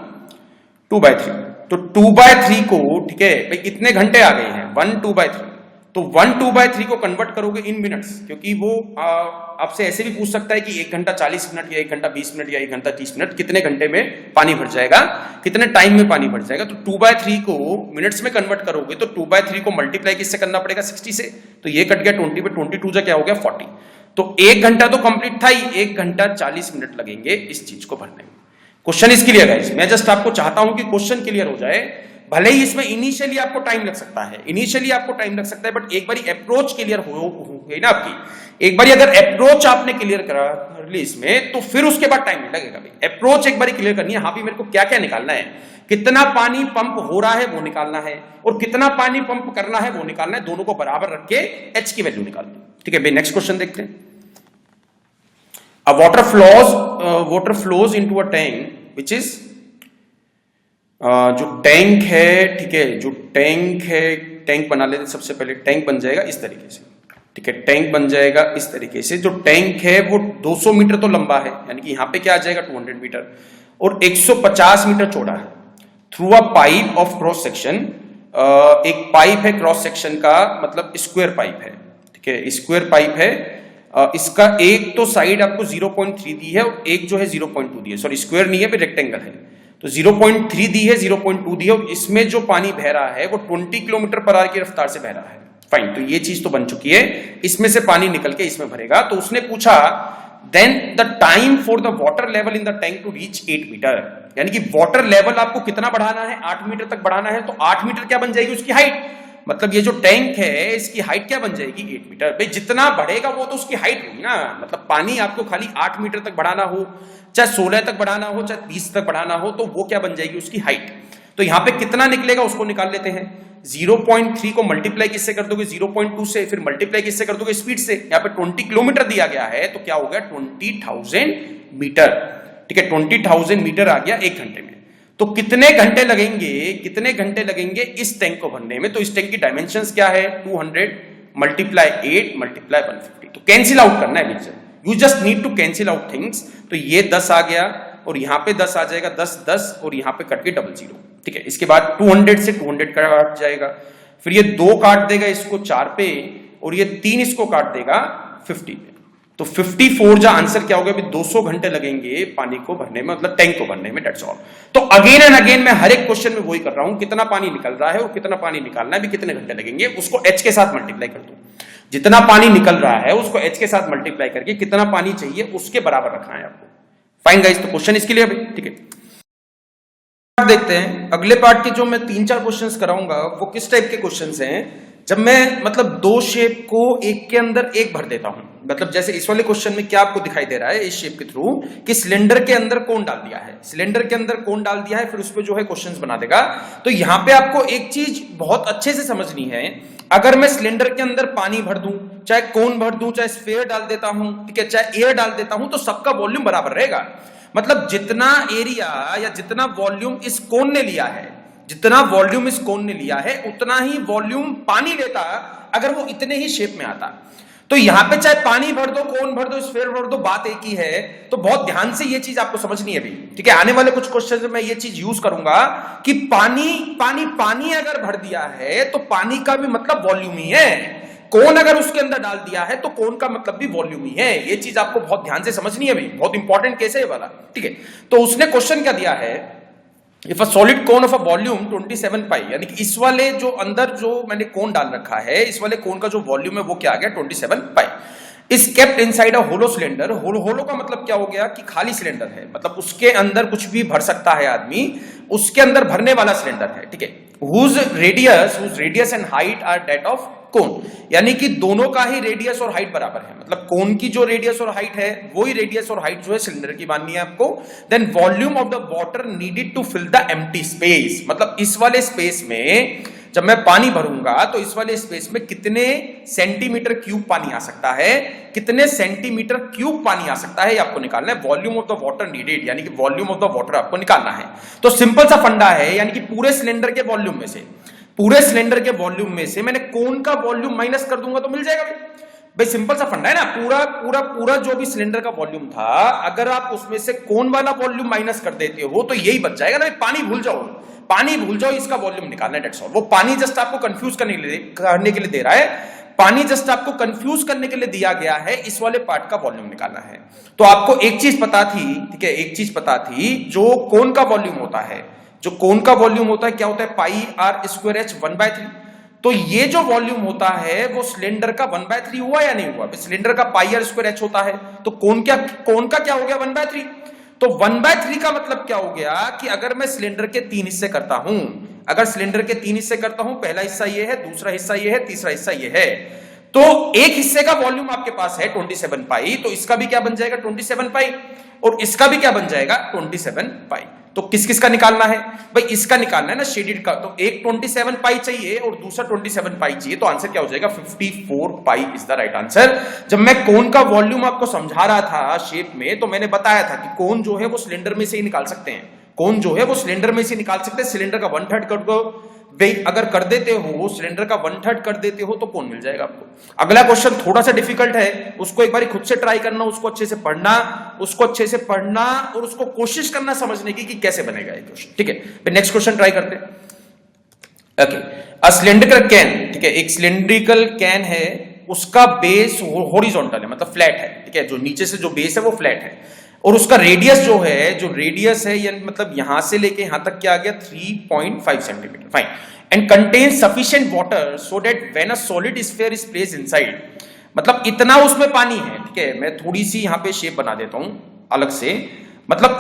Speaker 1: 2/3, तो 2/3 को, ठीक है भाई, इतने घंटे आ गए हैं 1 2/3, तो 1 2/3 को कन्वर्ट करोगे इन मिनट्स, क्योंकि वो आपसे ऐसे भी पूछ सकता है कि 1 घंटा 40 मिनट या 1 घंटा 20 मिनट या 1 घंटा 30 मिनट, कितने घंटे में पानी भर जाएगा, कितने टाइम में पानी भर जाएगा। तो 2/3 को मिनट्स में कन्वर्ट करोगे तो 2/3 को मल्टीप्लाई किससे करना पड़ेगा 60 से, तो ये कट गया 20 पे, 22 जा क्या हो गया 40। तो 1 घंटा तो कंप्लीट था ही, 1 घंटा 40 मिनट लगेंगे इस चीज को भरने में। क्वेश्चन इज क्लियर है, मैं जस्ट आपको चाहता हूं कि क्वेश्चन क्लियर हो जाए। भले ही इसमें इनिशियली आपको टाइम लग सकता है, इनिशियली आपको टाइम लग सकता है, बट एक बारी अप्रोच क्लियर हो गई ना आपकी, एक बारी अगर अप्रोच आपने क्लियर करा रिलीज में, तो फिर उसके बाद टाइम नहीं लगेगा भाई। अप्रोच एक बारी क्लियर करनी है, हाँ भी मेरे को क्या क्या निकालना है, कितना पानी पंप हो रहा है वो निकालना है, और कितना पानी पंप करना है वो निकालना है, दोनों को बराबर रख के एच की वैल्यू निकालनी, ठीक है भाई। नेक्स्ट क्वेश्चन देखते हैं। Water flows into a tank which is, जो टैंक है, ठीक है, जो टैंक है, टैंक बना लेते सबसे पहले। टैंक बन जाएगा इस तरीके से, ठीक है, टैंक बन जाएगा इस तरीके से। जो टैंक है वो 200 मीटर तो लंबा है, यानी कि यहां पे क्या आ जाएगा 200 मीटर, और 150 मीटर चौड़ा है। Through a pipe of cross section, एक पाइप है क्रॉस सेक्शन का, मतलब स्क्वायर पाइप है, ठीक है, स्क्वायर पाइप है। इसका एक तो साइड आपको 0.3 दी है और एक जो है 0.2 दी है, सॉरी स्क्वायर नहीं है, रेक्टेंगल है, तो 0.3 दी है, 0.2 दी है, और इसमें जो पानी बह रहा है वो 20 किलोमीटर पर आवर की रफ्तार से बह रहा है। फाइन, तो ये चीज तो बन चुकी है, इसमें से पानी निकल के इसमें भरेगा। तो उसने पूछा then the time for the water level in the tank to reach 8 metre, यानी कि वाटर लेवल आपको कितना बढ़ाना है, 8 मीटर तक बढ़ाना है, तो 8 मीटर क्या बन जाएगी उसकी हाइट, मतलब ये जो टैंक है इसकी हाइट क्या बन जाएगी 8 मीटर। भाई जितना बढ़ेगा वो तो उसकी हाइट होगी ना, मतलब पानी आपको खाली 8 मीटर तक बढ़ाना हो, चाहे 16 तक बढ़ाना हो, चाहे 30 तक बढ़ाना हो, तो वो क्या बन जाएगी उसकी हाइट। तो यहां पे कितना निकलेगा उसको निकाल लेते हैं। 0.3 को मल्टीप्लाई किससे कर दोगे 0.2 से, फिर मल्टीप्लाई किससे कर दोगे स्पीड से। यहाँ पे 20 किलोमीटर दिया गया है तो क्या हो गया 20,000 मीटर, ठीक है 20,000 मीटर आ गया 1 घंटे में। तो कितने घंटे लगेंगे, कितने घंटे लगेंगे इस टैंक को भरने में, तो इस टैंक की डायमेंशंस क्या है 200 मल्टीप्लाई 8 मल्टीप्लाई 150, तो कैंसिल आउट करना है बीच में, you just need to cancel out things. तो ये 10 आ गया और यहां पे 10 आ जाएगा, 10 10 और यहां पे कट के 00, ठीक है। इसके बाद 200 से 200 काट जाएगा, फिर ये 2 काट देगा इसको 4 पे, और ये 3 इसको काट देगा 50 पे। तो 54 जो आंसर क्या हो गया, 200 घंटे लगेंगे पानी को भरने में, मतलब टैंक को भरने में, दैट्स ऑल। तो अगेन एंड अगेन मैं हर एक क्वेश्चन में वही कर रहा हूं, कितना पानी निकल रहा है और कितना पानी निकालना है, भी कितने घंटे लगेंगे, उसको h के साथ मल्टीप्लाई कर दो। जितना पानी निकल रहा है उसको h के साथ मल्टीप्लाई करके कितना पानी चाहिए उसके बराबर रखना है आपको। फाइन गाइस, तो क्वेश्चन इसके लिए अभी ठीक है। देखते हैं अगले पार्ट के जो मैं 3-4 क्वेश्चंस कराऊंगा वो किस टाइप के क्वेश्चंस हैं, जब मैं मतलब 2 शेप को एक के अंदर एक भर देता हूं। मतलब जैसे इस वाले क्वेश्चन में क्या आपको दिखाई दे रहा है इस शेप के थ्रू कि सिलेंडर के अंदर कौन डाल दिया है, सिलेंडर के अंदर कौन डाल दिया है, फिर उस पे जो है क्वेश्चंस बना देगा। तो यहां पे आपको एक चीज बहुत अच्छे से समझनी है, अगर मैं सिलेंडर के अंदर पानी भर दूं, चाहे कोन भर दूं, चाहे स्फीयर डाल देता हूं, ठीक है, चाहे एयर डाल देता हूं, तो सबका वॉल्यूम बराबर रहेगा। मतलब जितना एरिया या जितना वॉल्यूम इस कोन ने लिया है, जितना वॉल्यूम इस कोन ने लिया है उतना ही वॉल्यूम पानी लेता अगर वो इतने ही शेप में आता। तो यहां पे चाहे पानी भर दो, कोन भर दो, स्फीयर भर दो, बात एक ही है। तो बहुत ध्यान से ये चीज आपको समझनी है अभी, ठीक है। आने वाले कुछ क्वेश्चन में मैं ये चीज यूज करूंगा कि पानी पानी पानी अगर भर दिया है तो पानी का भी मतलब वॉल्यूम ही है, कोन अगर उसके अंदर डाल दिया है तो कोन का मतलब भी वॉल्यूम ही है। ये चीज आपको बहुत ध्यान से समझनी है भाई, बहुत इंपॉर्टेंट केस है ये वाला, ठीक है। तो उसने क्वेश्चन क्या दिया है, if a solid cone of a volume 27 पाई, यानी कि इस वाले जो अंदर जो मैंने कोन डाल रखा है, इस वाले कोन का जो वॉल्यूम है वो क्या आ गया 27 pi, is kept inside a hollow cylinder. Hollow का मतलब क्या हो गया कि खाली सिलेंडर है, मतलब उसके अंदर कुछ भी भर सकता है आदमी, उसके अंदर भरने वाला सिलेंडर है, ठीक है। whose radius and height are that of कोन, यानी कि दोनों का ही रेडियस और हाइट बराबर है, मतलब कोन की जो रेडियस और हाइट है वही रेडियस और हाइट जो है सिलेंडर की माननी है आपको। Then volume of the water needed to fill the empty space, मतलब इस वाले स्पेस में जब मैं पानी भरूंगा तो इस वाले स्पेस में कितने सेंटीमीटर क्यूब पानी आ सकता है, कितने सेंटीमीटर क्यूब पानी आ सकता है ये आपको निकालना है। Volume of the water needed, यानी कि वॉल्यूम ऑफ द वाटर आपको निकालना है। तो सिंपल सा फंडा है, यानी कि पूरे सिलेंडर के वॉल्यूम में से, पूरे सिलेंडर के वॉल्यूम में से मैंने कोन का वॉल्यूम माइनस कर दूंगा तो मिल जाएगा भाई। सिंपल सा फंडा है ना, पूरा पूरा पूरा जो भी सिलेंडर का वॉल्यूम था, अगर आप उसमें से कोन वाला वॉल्यूम माइनस कर देते हो तो यही बच जाएगा ना। पानी भूल जाओ, पानी भूल जाओ, इसका वॉल्यूम निकालना है, दैट्स ऑल। वो पानी जस्ट आपको कंफ्यूज करने के लिए दे रहा है, पानी जस्ट आपको कंफ्यूज करने के लिए दिया गया है, इस वाले पार्ट का वॉल्यूम निकालना है। तो आपको एक चीज पता थी, ठीक है, एक चीज पता थी, जो कोन का वॉल्यूम होता है, जो कोन का वॉल्यूम होता है क्या होता है पाई आर स्क्वायर एच 1/3। तो ये जो वॉल्यूम होता है वो सिलेंडर का 1/3 हुआ या नहीं हुआ, सिलेंडर का पाई आर स्क्वायर एच होता है, तो कोन का क्या हो गया 1/3। तो 1/3 का मतलब क्या हो गया कि अगर मैं सिलेंडर के 3 हिस्से करता हूं, अगर सिलेंडर के 3 हिस्से करता हूं, पहला हिस्सा ये है, दूसरा हिस्सा ये है, तीसरा हिस्सा ये है, तो एक हिस्से का वॉल्यूम आपके पास है 27 पाई, तो इसका भी क्या बन जाएगा 27 पाई, और इसका भी क्या बन जाएगा 27 पाई। तो किस किस का निकालना है भाई, इसका निकालना है ना शेडेड का। तो एक 27 पाई चाहिए और दूसरा 27 पाई चाहिए, तो आंसर क्या हो जाएगा 54 pi is the right answer. जब मैं कोन का वॉल्यूम आपको समझा रहा था शेप में, तो मैंने बताया था कि कोन जो है वो सिलेंडर में से ही निकाल सकते हैं, कोन जो है वो सिलेंडर में से निकाल सकते हैं। सिलेंडर का 1/3 कर दो भाई, अगर कर देते हो सिलेंडर का 1/3 कर देते हो तो कौन मिल जाएगा आपको। अगला क्वेश्चन थोड़ा सा डिफिकल्ट है, उसको एक बार खुद से ट्राई करना, उसको अच्छे से पढ़ना, उसको अच्छे से पढ़ना और उसको कोशिश करना समझने की कि कैसे बनेगा ये क्वेश्चन, ठीक है। फिर नेक्स्ट क्वेश्चन ट्राई करते हैं। ओके, अ सिलेंड्रिकल कैन, ठीक है, एक सिलेंड्रिकल कैन है, उसका बेस हॉरिजॉन्टल है, मतलब फ्लैट है, ठीक है, जो नीचे से जो बेस है वो फ्लैट है, और उसका रेडियस जो है, जो रेडियस है मतलब यहां से लेके यहां तक क्या आ गया 3.5 centimetre, fine, and contains sufficient water so that when a solid sphere is placed inside, मतलब इतना उसमें पानी है, ठीक है। मैं थोड़ी सी यहां पे शेप बना देता हूं अलग से। मतलब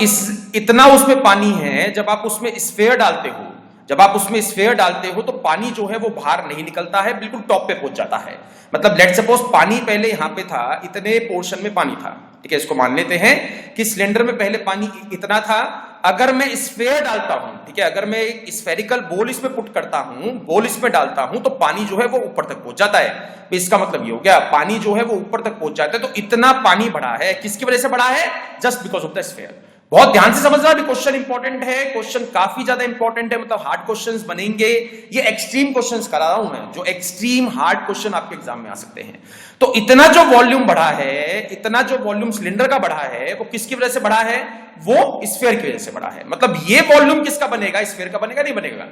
Speaker 1: इतना उसमें पानी है, जब आप उसमें स्फेयर डालते हो, जब आप उसमें स्फेयर डालते हो तो पानी जो है वो बाहर नहीं निकलता है, बिल्कुल टॉप पे पहुंच जाता है। मतलब लेट्स सपोज पानी पहले यहां पे था, इतने पोर्शन में पानी था, ठीक है। इसको मान लेते हैं कि सिलेंडर में पहले पानी इतना था। अगर मैं स्फेयर डालता हूं, ठीक है, अगर मैं एक स्फेरिकल बोल इसमें पुट करता हूं, बोल इसमें डालता हूं, तो पानी जो है वो ऊपर तक पहुंच जाता है। तो इसका मतलब ये हो गया, पानी जो है वो ऊपर तक पहुंच जाता है। तो इतना पानी बढ़ा है, किसकी वजह से बढ़ा है? Just because of the sphere. बहुत ध्यान से समझना, भी क्वेश्चन इंपॉर्टेंट है, क्वेश्चन काफी ज्यादा इंपॉर्टेंट है, मतलब हार्ड क्वेश्चंस बनेंगे। ये एक्सट्रीम क्वेश्चंस करा रहा हूं मैं, जो एक्सट्रीम हार्ड क्वेश्चन आपके एग्जाम में आ सकते हैं। तो इतना जो वॉल्यूम बढ़ा है, इतना जो वॉल्यूम सिलेंडर का बढ़ा है, वो किसकी वजह से बढ़ा है? वो स्फीयर की वजह से बढ़ा है। मतलब ये वॉल्यूम किसका बनेगा? स्फीयर का बनेगा, नहीं बनेगा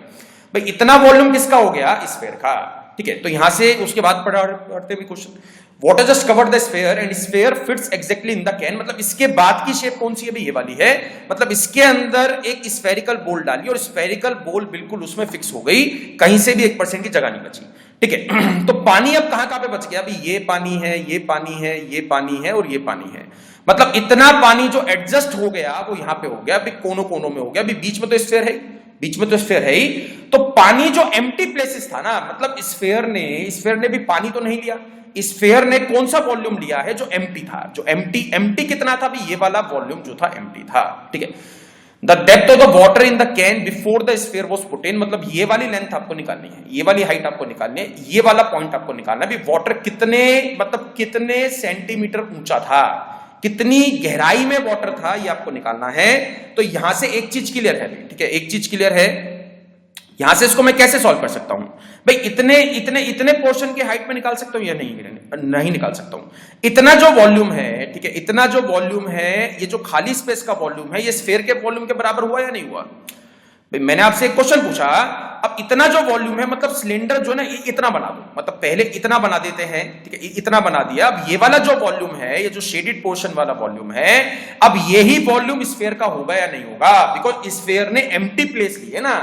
Speaker 1: भाई। इतना वॉल्यूम किसका हो गया? स्फीयर का, ठीक है। तो यहां से उसके बाद पढ़ते भी question, water just covered the sphere and sphere fits exactly in the can. मतलब इसके बाद की शेप कौन सी है भाई? ये वाली है। मतलब इसके अंदर एक स्फेरिकल बोल डाली और स्फेरिकल बोल बिल्कुल उसमें फिक्स हो गई, कहीं से भी 1% की जगह नहीं बची, ठीक है। तो पानी अब कहां पे बच गया? अभी ये पानी है, ये पानी है, ये पानी है और ये पानी है। मतलब इतना पानी जो एडजस्ट हो गया वो यहां पे हो गया, अभी कोनों कोनों में हो गया। अभी बीच में तो स्फीयर है, बीच में तो स्फीयर है ही। तो पानी जो एम्प्टी प्लेसेस था ना, मतलब स्फीयर ने भी पानी तो नहीं लिया। स्फीयर ने कौन सा वॉल्यूम लिया है? जो एम्प्टी था। जो एम्प्टी कितना था? भी ये वाला वॉल्यूम जो था एम्प्टी था, ठीक है। The depth of the water in the can before the sphere was put in. मतलब ये वाली लेंथ आपको निकालनी है, ये वाली हाइट आपको निकालनी है, ये वाला पॉइंट आपको निकालना है। भी वाटर कितने, मतलब कितने सेंटीमीटर ऊंचा था, कितनी गहराई में वाटर था, ये आपको निकालना है। तो यहां से एक चीज क्लियर है, ठीक है, एक चीज क्लियर है। यहां से इसको मैं कैसे सॉल्व कर सकता हूं भाई? इतने इतने इतने पोर्शन की हाइट में निकाल सकता हूं या नहीं निकाल सकता हूं? इतना जो वॉल्यूम है, ठीक है, इतना जो वॉल्यूम है, ये जो खाली स्पेस का वॉल्यूम है, ये स्फीयर के वॉल्यूम के बराबर हुआ या नहीं हुआ भाई? मैंने आपसे एक क्वेश्चन पूछा, अब इतना जो वॉल्यूम है, मतलब सिलेंडर जो है ना, इतना बना दो, मतलब पहले इतना बना देते हैं, ठीक है, इतना बना दिया। अब ये वाला जो वॉल्यूम है, ये जो शेडेड पोर्शन वाला वॉल्यूम है, अब यही वॉल्यूम स्फीयर का होगा या नहीं होगा? बिकॉज स्फीयर ने एम्प्टी प्लेस ली है ना,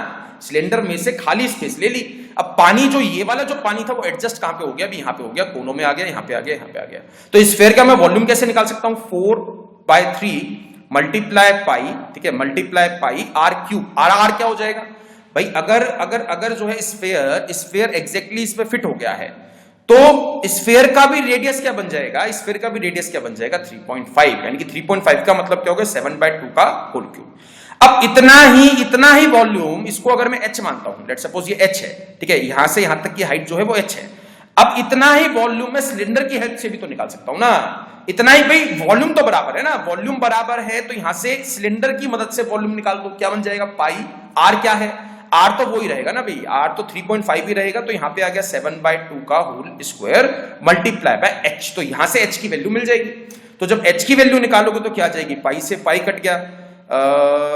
Speaker 1: सिलेंडर में से खाली स्पेस ले ली। अब पानी जो ये वाला जो पानी था वो एडजस्ट कहां पे हो गया? अभी यहां पे हो गया, कोनों में आ गया, यहां पे आ गया, यहां पे आ गया। तो स्फीयर का मैं वॉल्यूम कैसे निकाल सकता हूं? 4/3 मल्टीप्लाई पाई, ठीक है, multiply pi r cube. R क्या हो जाएगा भाई? अगर जो है स्फीयर एग्जैक्टली इस पे फिट हो गया है, तो स्फीयर का भी रेडियस क्या बन जाएगा? स्फीयर का भी रेडियस क्या बन जाएगा? 3.5। यानी कि 3.5 का मतलब क्या हो गया? 7/2 का होल क्यूब। अब इतना ही वॉल्यूम, इसको अगर मैं h मानता हूं, लेट्स सपोज ये h है, ठीक है, यहां से यहां तक की हाइट जो है वो h है। अब इतना ही वॉल्यूम मैं सिलेंडर की हेल्प से भी तो निकाल सकता हूं ना। इतना ही भाई, वॉल्यूम तो बराबर है ना, वॉल्यूम बराबर है, तो यहां से सिलेंडर की मदद से वॉल्यूम निकाल दो। क्या बन जाएगा? पाई। आर क्या है? आर तो वो ही रहेगा ना भाई, आर तो 3.5 ही रहेगा। तो यहां पे आ गया 7/2 का whole square multiply by h। तो यहां से h की वैल्यू मिल जाएगी। तो जब h की वैल्यू निकालोगे तो क्या आ जाएगी? पाई से पाई कट गया।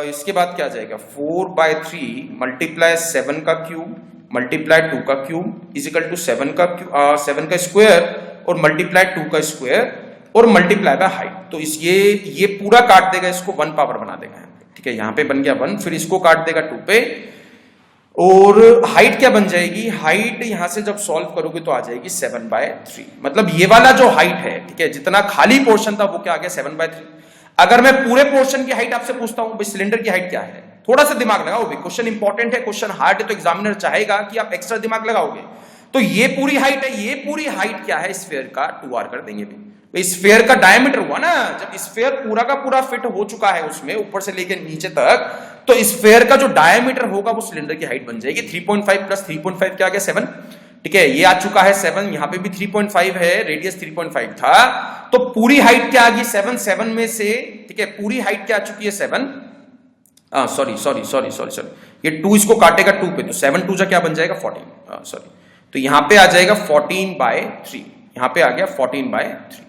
Speaker 1: इसके बाद क्या आ जाएगा? 4/3 मल्टीप्लाई 7 का क्यूब मल्टीप्लाई 2 का क्यूब इजिकल टू 7 का स्क्वायर और मल्टीप्लाई 2 का स्क्वायर और मल्टीप्लाई बाय हाइट। तो ये पूरा काट देगा, इसको 1 पावर बना देगा, ठीक है। यहां पे बन गया 1, फिर इसको काट देगा 2 पे, और हाइट क्या बन जाएगी? हाइट यहां से जब सॉल्व करोगे तो आ जाएगी 7/3। मतलब ये वाला जो हाइट है, ठीक है, जितना खाली पोर्शन था वो क्या आ गया? 7/3। अगर मैं पूरे पोर्शन की हाइट आपसे पूछता हूं, सिलेंडर की हाइट क्या है? थोड़ा सा दिमाग लगाओ भी, क्वेश्चन इंपॉर्टेंट है, क्वेश्चन हार्ड है, तो एग्जामिनर चाहेगा कि आप एक्स्ट्रा दिमाग लगाओगे। तो ये पूरी हाइट है, ये पूरी हाइट क्या है स्फीयर का? 2r कर देंगे भी। स्फीयर का डायमीटर हुआ ना, जब स्फीयर पूरा का पूरा फिट हो चुका है उसमें, ऊपर से लेकर नीचे तक, तो स्फीयर का जो डायमीटर होगा वो सिलेंडर की हाइट बन जाएगी। 3.5 प्लस 3.5 क्या आ गया? 7, ठीक है, ये आ चुका है 7, यहां पे भी 3.5 है, रेडियस 3.5 था, तो पूरी हाइट क्या आ गई? 7 में से, ठीक है, पूरी हाइट क्या आ चुकी है? 7, सॉरी, ये 2 इसको काटेगा 2 पे, तो 7 2 क्या बन जाएगा? 14, सॉरी, तो यहां पे आ जाएगा 14/3, यहां पे आ गया 14/3,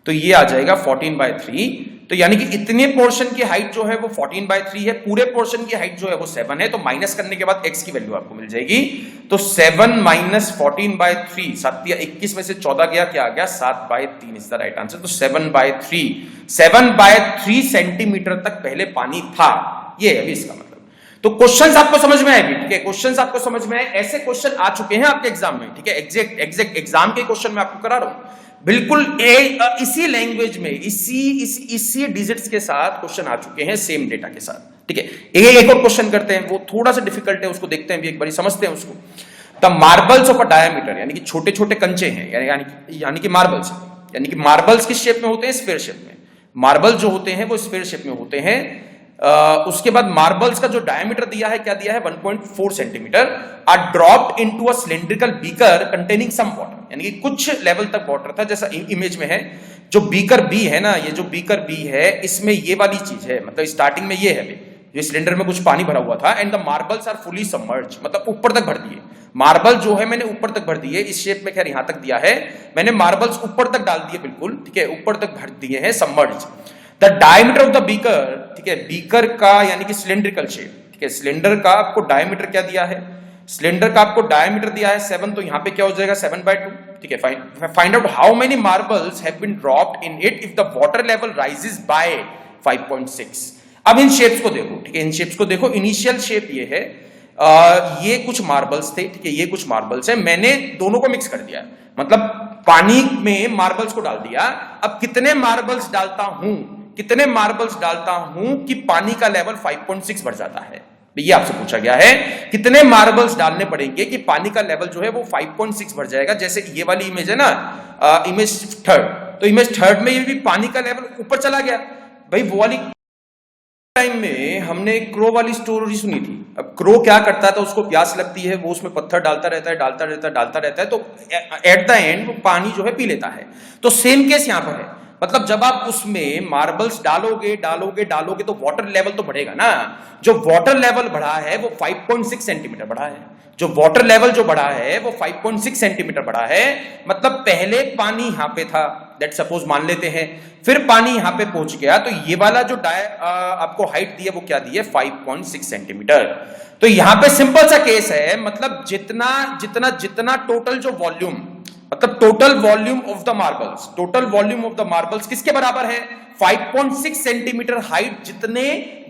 Speaker 1: तो ये आ जाएगा 14/3। तो यानी कि इतने पोर्शन की हाइट जो है वो 14/3 है, पूरे पोर्शन की हाइट जो है वो 7 है। तो माइनस करने के बाद x की वैल्यू आपको मिल जाएगी। तो 7 - 14/3, 7 या 21 में से 14 गया, क्या आ गया? 7/3 इज द राइट आंसर। तो 7/3 सेंटीमीटर तक पहले पानी था, ये है इसका मतलब। तो क्वेश्चंस आपको समझ में आएगी, ठीक है, क्वेश्चंस आपको समझ में आए, ऐसे क्वेश्चन आ चुके हैं आपके एग्जाम में, ठीक है, एग्जैक्ट एग्जाम के क्वेश्चन में आपको करा रहा हूं। बिल्कुल इसी लैंग्वेज में इसी डिजिट्स के साथ क्वेश्चन आ चुके हैं सेम डेटा के साथ, ठीक है। एक और क्वेश्चन करते हैं, वो थोड़ा सा डिफिकल्ट है, उसको देखते हैं भी एक बार, समझते हैं उसको। The marbles of a diameter, यानी कि छोटे छोटे कंचे हैं, यानी कि मार्बल्स, यानी कि मार्बल्स किस शेप में होते हैं? स्फीयर शेप में। मार्बल जो होते हैं वो स्फीयर शेप में होते हैं। उसके बाद मार्बल्स का जो डायमीटर दिया है, क्या दिया है? 1.4 centimetre. Are dropped into a cylindrical beaker containing some water, यानी कि कुछ लेवल तक वाटर था, जैसा इमेज में है। जो बीकर बी है ना, ये जो बीकर बी है, इसमें ये वाली चीज है, मतलब स्टार्टिंग में ये है, ये सिलेंडर में कुछ पानी भरा हुआ था। And the marbles are fully submerge, मतलब ऊपर तक भर दिए। मार्बल जो है मैंने ऊपर तक भर दिए, इस शेप में, खैर यहां तक दिया है मैंने, मार्बल्स ऊपर तक डाल दिए, बिल्कुल ठीक है, ऊपर तक भर दिए हैं, submerge. The diameter of the beaker, ठीक है, बीकर का यानी कि सिलेंड्रिकल शेप, ठीक है, सिलेंडर का आपको डायमीटर क्या दिया है? सिलेंडर का आपको डायमीटर दिया है 7, तो यहां पे क्या हो जाएगा? 7/2, ठीक है। Find out how many marbles have been dropped in it if the water level rises by 5.6। अब इन शेप्स को देखो, ठीक है, इन शेप्स को देखो। इनिशियल शेप ये है, ये कुछ मार्बल्स थे, ठीक है, ये कुछ मार्बल्स है, मैंने दोनों को मिक्स कर दिया, मतलब पानी में मार्बल्स को डाल दिया। अब कितने मार्बल्स डालता हूं, कितने मार्बल्स डालता हूं कि पानी का लेवल 5.6 बढ़ जाता है? ये आपसे पूछा गया है, कितने मार्बल्स डालने पड़ेंगे कि पानी का लेवल जो है वो 5.6 बढ़ जाएगा। जैसे ये वाली इमेज है ना, इमेज थर्ड, तो इमेज थर्ड में ये भी पानी का लेवल ऊपर चला गया भाई। वो वाली टाइम में हमने क्रो वाली स्टोरी सुनी थी। अब क्रो क्या करता था, उसको प्यास लगती है, वो उसमें पत्थर डालता रहता है, डालता रहता है, डालता रहता है, तो एट द एंड वो पानी जो है पी लेता है। तो सेम केस यहां पर है, मतलब जब आप उसमें मार्बल्स डालोगे डालोगे डालोगे तो वाटर लेवल तो बढ़ेगा ना। जो वाटर लेवल बढ़ा है वो 5.6 सेंटीमीटर बढ़ा है। जो वाटर लेवल जो बढ़ा है वो 5.6 सेंटीमीटर बढ़ा है, मतलब पहले पानी यहां पे था, दैट सपोज मान लेते हैं, फिर पानी यहां पे पहुंच गया, तो ये वाला जो आपको हाइट दी है वो क्या दी है? 5.6 सेंटीमीटर। तो यहां पे सिंपल सा केस है, मतलब जितना जितना जितना टोटल जो वॉल्यूम, मतलब total volume of the marbles, total volume of the marbles किसके बराबर है? 5.6 सेंटीमीटर हाइट जितने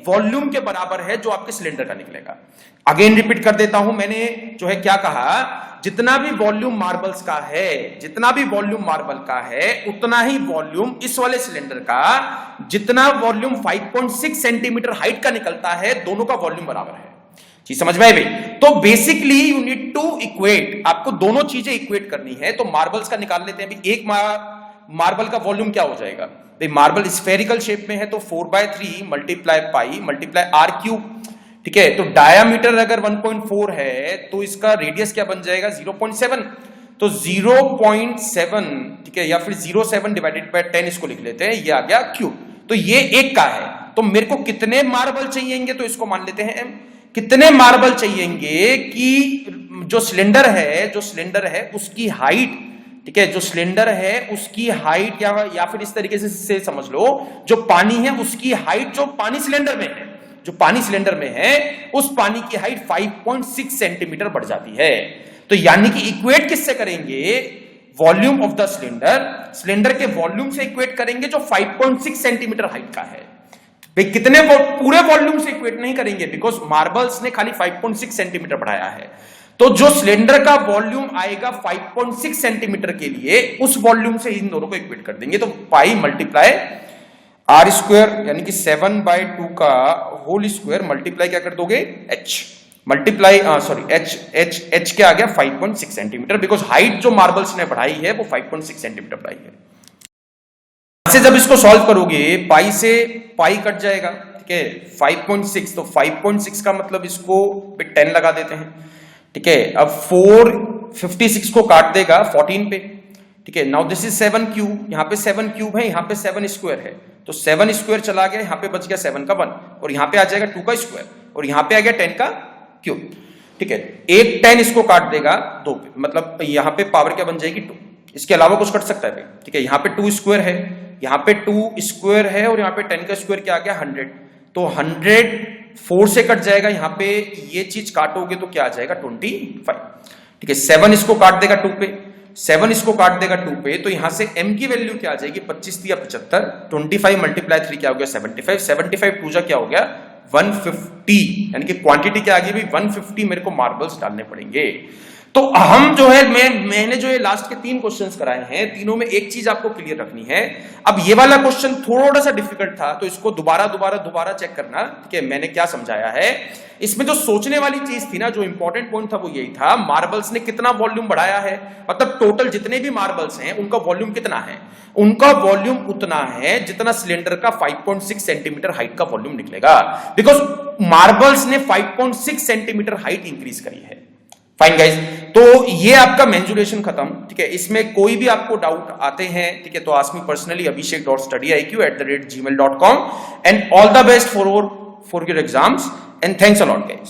Speaker 1: वॉल्यूम के बराबर है जो आपके सिलेंडर का निकलेगा। अगेन रिपीट कर देता हूं, मैंने जो है क्या कहा, जितना भी वॉल्यूम मार्बल्स का है, जितना भी वॉल्यूम मार्बल का है, उतना ही वॉल्यूम इस वाले सिलेंडर का, जितना वॉल्यूम 5.6 सेंटीमीटर हाइट का निकलता है, दोनों का वॉल्यूम बराबर है। चीज समझ में आई भाई? तो basically you need to equate, आपको दोनों चीजें इक्वेट करनी है। तो मार्बल्स का निकाल लेते हैं अभी। एक मार्बल का वॉल्यूम क्या हो जाएगा भाई? मार्बल स्फेरिकल शेप में है तो 4/3 multiply pi multiply r cube, ठीक है। तो डायामीटर अगर 1.4 है तो इसका रेडियस क्या बन जाएगा? 0.7, तो 0.7, ठीक है, या फिर 0.7 डिवाइडेड बाय 10 इसको लिख लेते हैं, ये आ गया क्यूब। तो ये एक का है, तो मेरे को कितने मार्बल चाहिएंगे? तो इसको मान लेते हैं m। कितने मार्बल चाहिएंगे कि जो सिलेंडर है उसकी हाइट, ठीक है, जो सिलेंडर है उसकी हाइट, या फिर इस तरीके से समझ लो, जो पानी है उसकी हाइट, जो पानी सिलेंडर में है, जो पानी सिलेंडर में है उस पानी की हाइट 5.6 सेंटीमीटर बढ़ जाती है। तो यानी कि इक्वेट किससे करेंगे? Volume of the cylinder, cylinder के वॉल्यूम से इक्वेट करेंगे जो 5.6 सेंटीमीटर हाइट का है। भाई कितने पूरे वॉल्यूम से इक्वेट नहीं करेंगे, बिकॉज मार्बल्स ने खाली 5.6 सेंटीमीटर बढ़ाया है। तो जो सिलेंडर का वॉल्यूम आएगा 5.6 सेंटीमीटर के लिए, उस वॉल्यूम से इन दोनों को इक्वेट कर देंगे। तो पाई मल्टीप्लाई आर स्क्वायर, यानी कि 7/2 का होल स्क्वायर, मल्टीप्लाई क्या कर दोगे? एच, मल्टीप्लाई एच क्या आ गया? 5.6 सेंटीमीटर, बिकॉज हाइट जो मार्बल्स ने बढ़ाई है वो 5.6 सेंटीमीटर बढ़ाई है। से जब इसको सॉल्व करोगे, पाई से पाई कट जाएगा, ठीक है, 5.6, तो 5.6 का मतलब इसको 10 लगा देते हैं, ठीक है। अब 456 को काट देगा 14 पे, ठीक है। नाउ दिस इज 7 क्यूब, यहाँ पे 7 क्यूब है, यहाँ पे 7 स्क्वायर है, तो 7 स्क्वायर चला गया, यहाँ पे बच गया 7 का 1, और यहाँ पे आ जाएगा 2 का स्क्वायर, और यहाँ पे आ गया 10 का क्यूब, ठीक है। एक 10 इसको काट देगा 2 पे, मतलब यहाँ पे पावर क्या बन जाएगी? 2। इसके अलावा कुछ कट सकता है, ठीक है। यहाँ पे 2 स्क्वायर है, यहाँ पे 2 स्क्वायर है, और यहाँ पे 10 का स्क्वायर क्या आ गया? 100, तो 100 4 से कट जाएगा, यहाँ पे ये चीज काटोगे तो क्या आ जाएगा? 25, ठीक है। 7 इसको काट देगा 2 पे, 7 इसको काट देगा 2 पे, तो यहां से m की वैल्यू क्या आ जाएगी? 25 या 75, 25 मल्टीप्लाई 3 क्या हो गया? 75, 75 2 जा क्या हो गया? 150, यानी कि क्वांटिटी क्या आ गई भाई? 150 मेरे को मार्बल्स डालने पड़ेंगे। तो हम जो है मैंने जो है लास्ट के 3 क्वेश्चंस कराए हैं, तीनों में एक चीज आपको क्लियर रखनी है। अब ये वाला क्वेश्चन थोड़ा सा डिफिकल्ट था, तो इसको दोबारा चेक करना, ठीक है, मैंने क्या समझाया है। इसमें जो सोचने वाली चीज थी ना, जो इंपॉर्टेंट पॉइंट था वो यही था, मार्बल्स ने कितना वॉल्यूम बढ़ाया है, मतलब टोटल जितने भी मार्बल्स हैं उनका वॉल्यूम कितना है। उनका वॉल्यूम उतना है जितना सिलेंडर का 5.6 सेंटीमीटर हाइट का वॉल्यूम निकलेगा, बिकॉज मार्बल्स ने 5.6 सेंटीमीटर हाइट इंक्रीज करी है। फाइन गाइज, तो ये आपका मेंसुरेशन खत्म, ठीक है। इसमें कोई भी आपको डाउट आते हैं, ठीक है, तो ask me personally abhishek.studyiq@gmail.com, and all the best for your exams, and thanks a lot guys.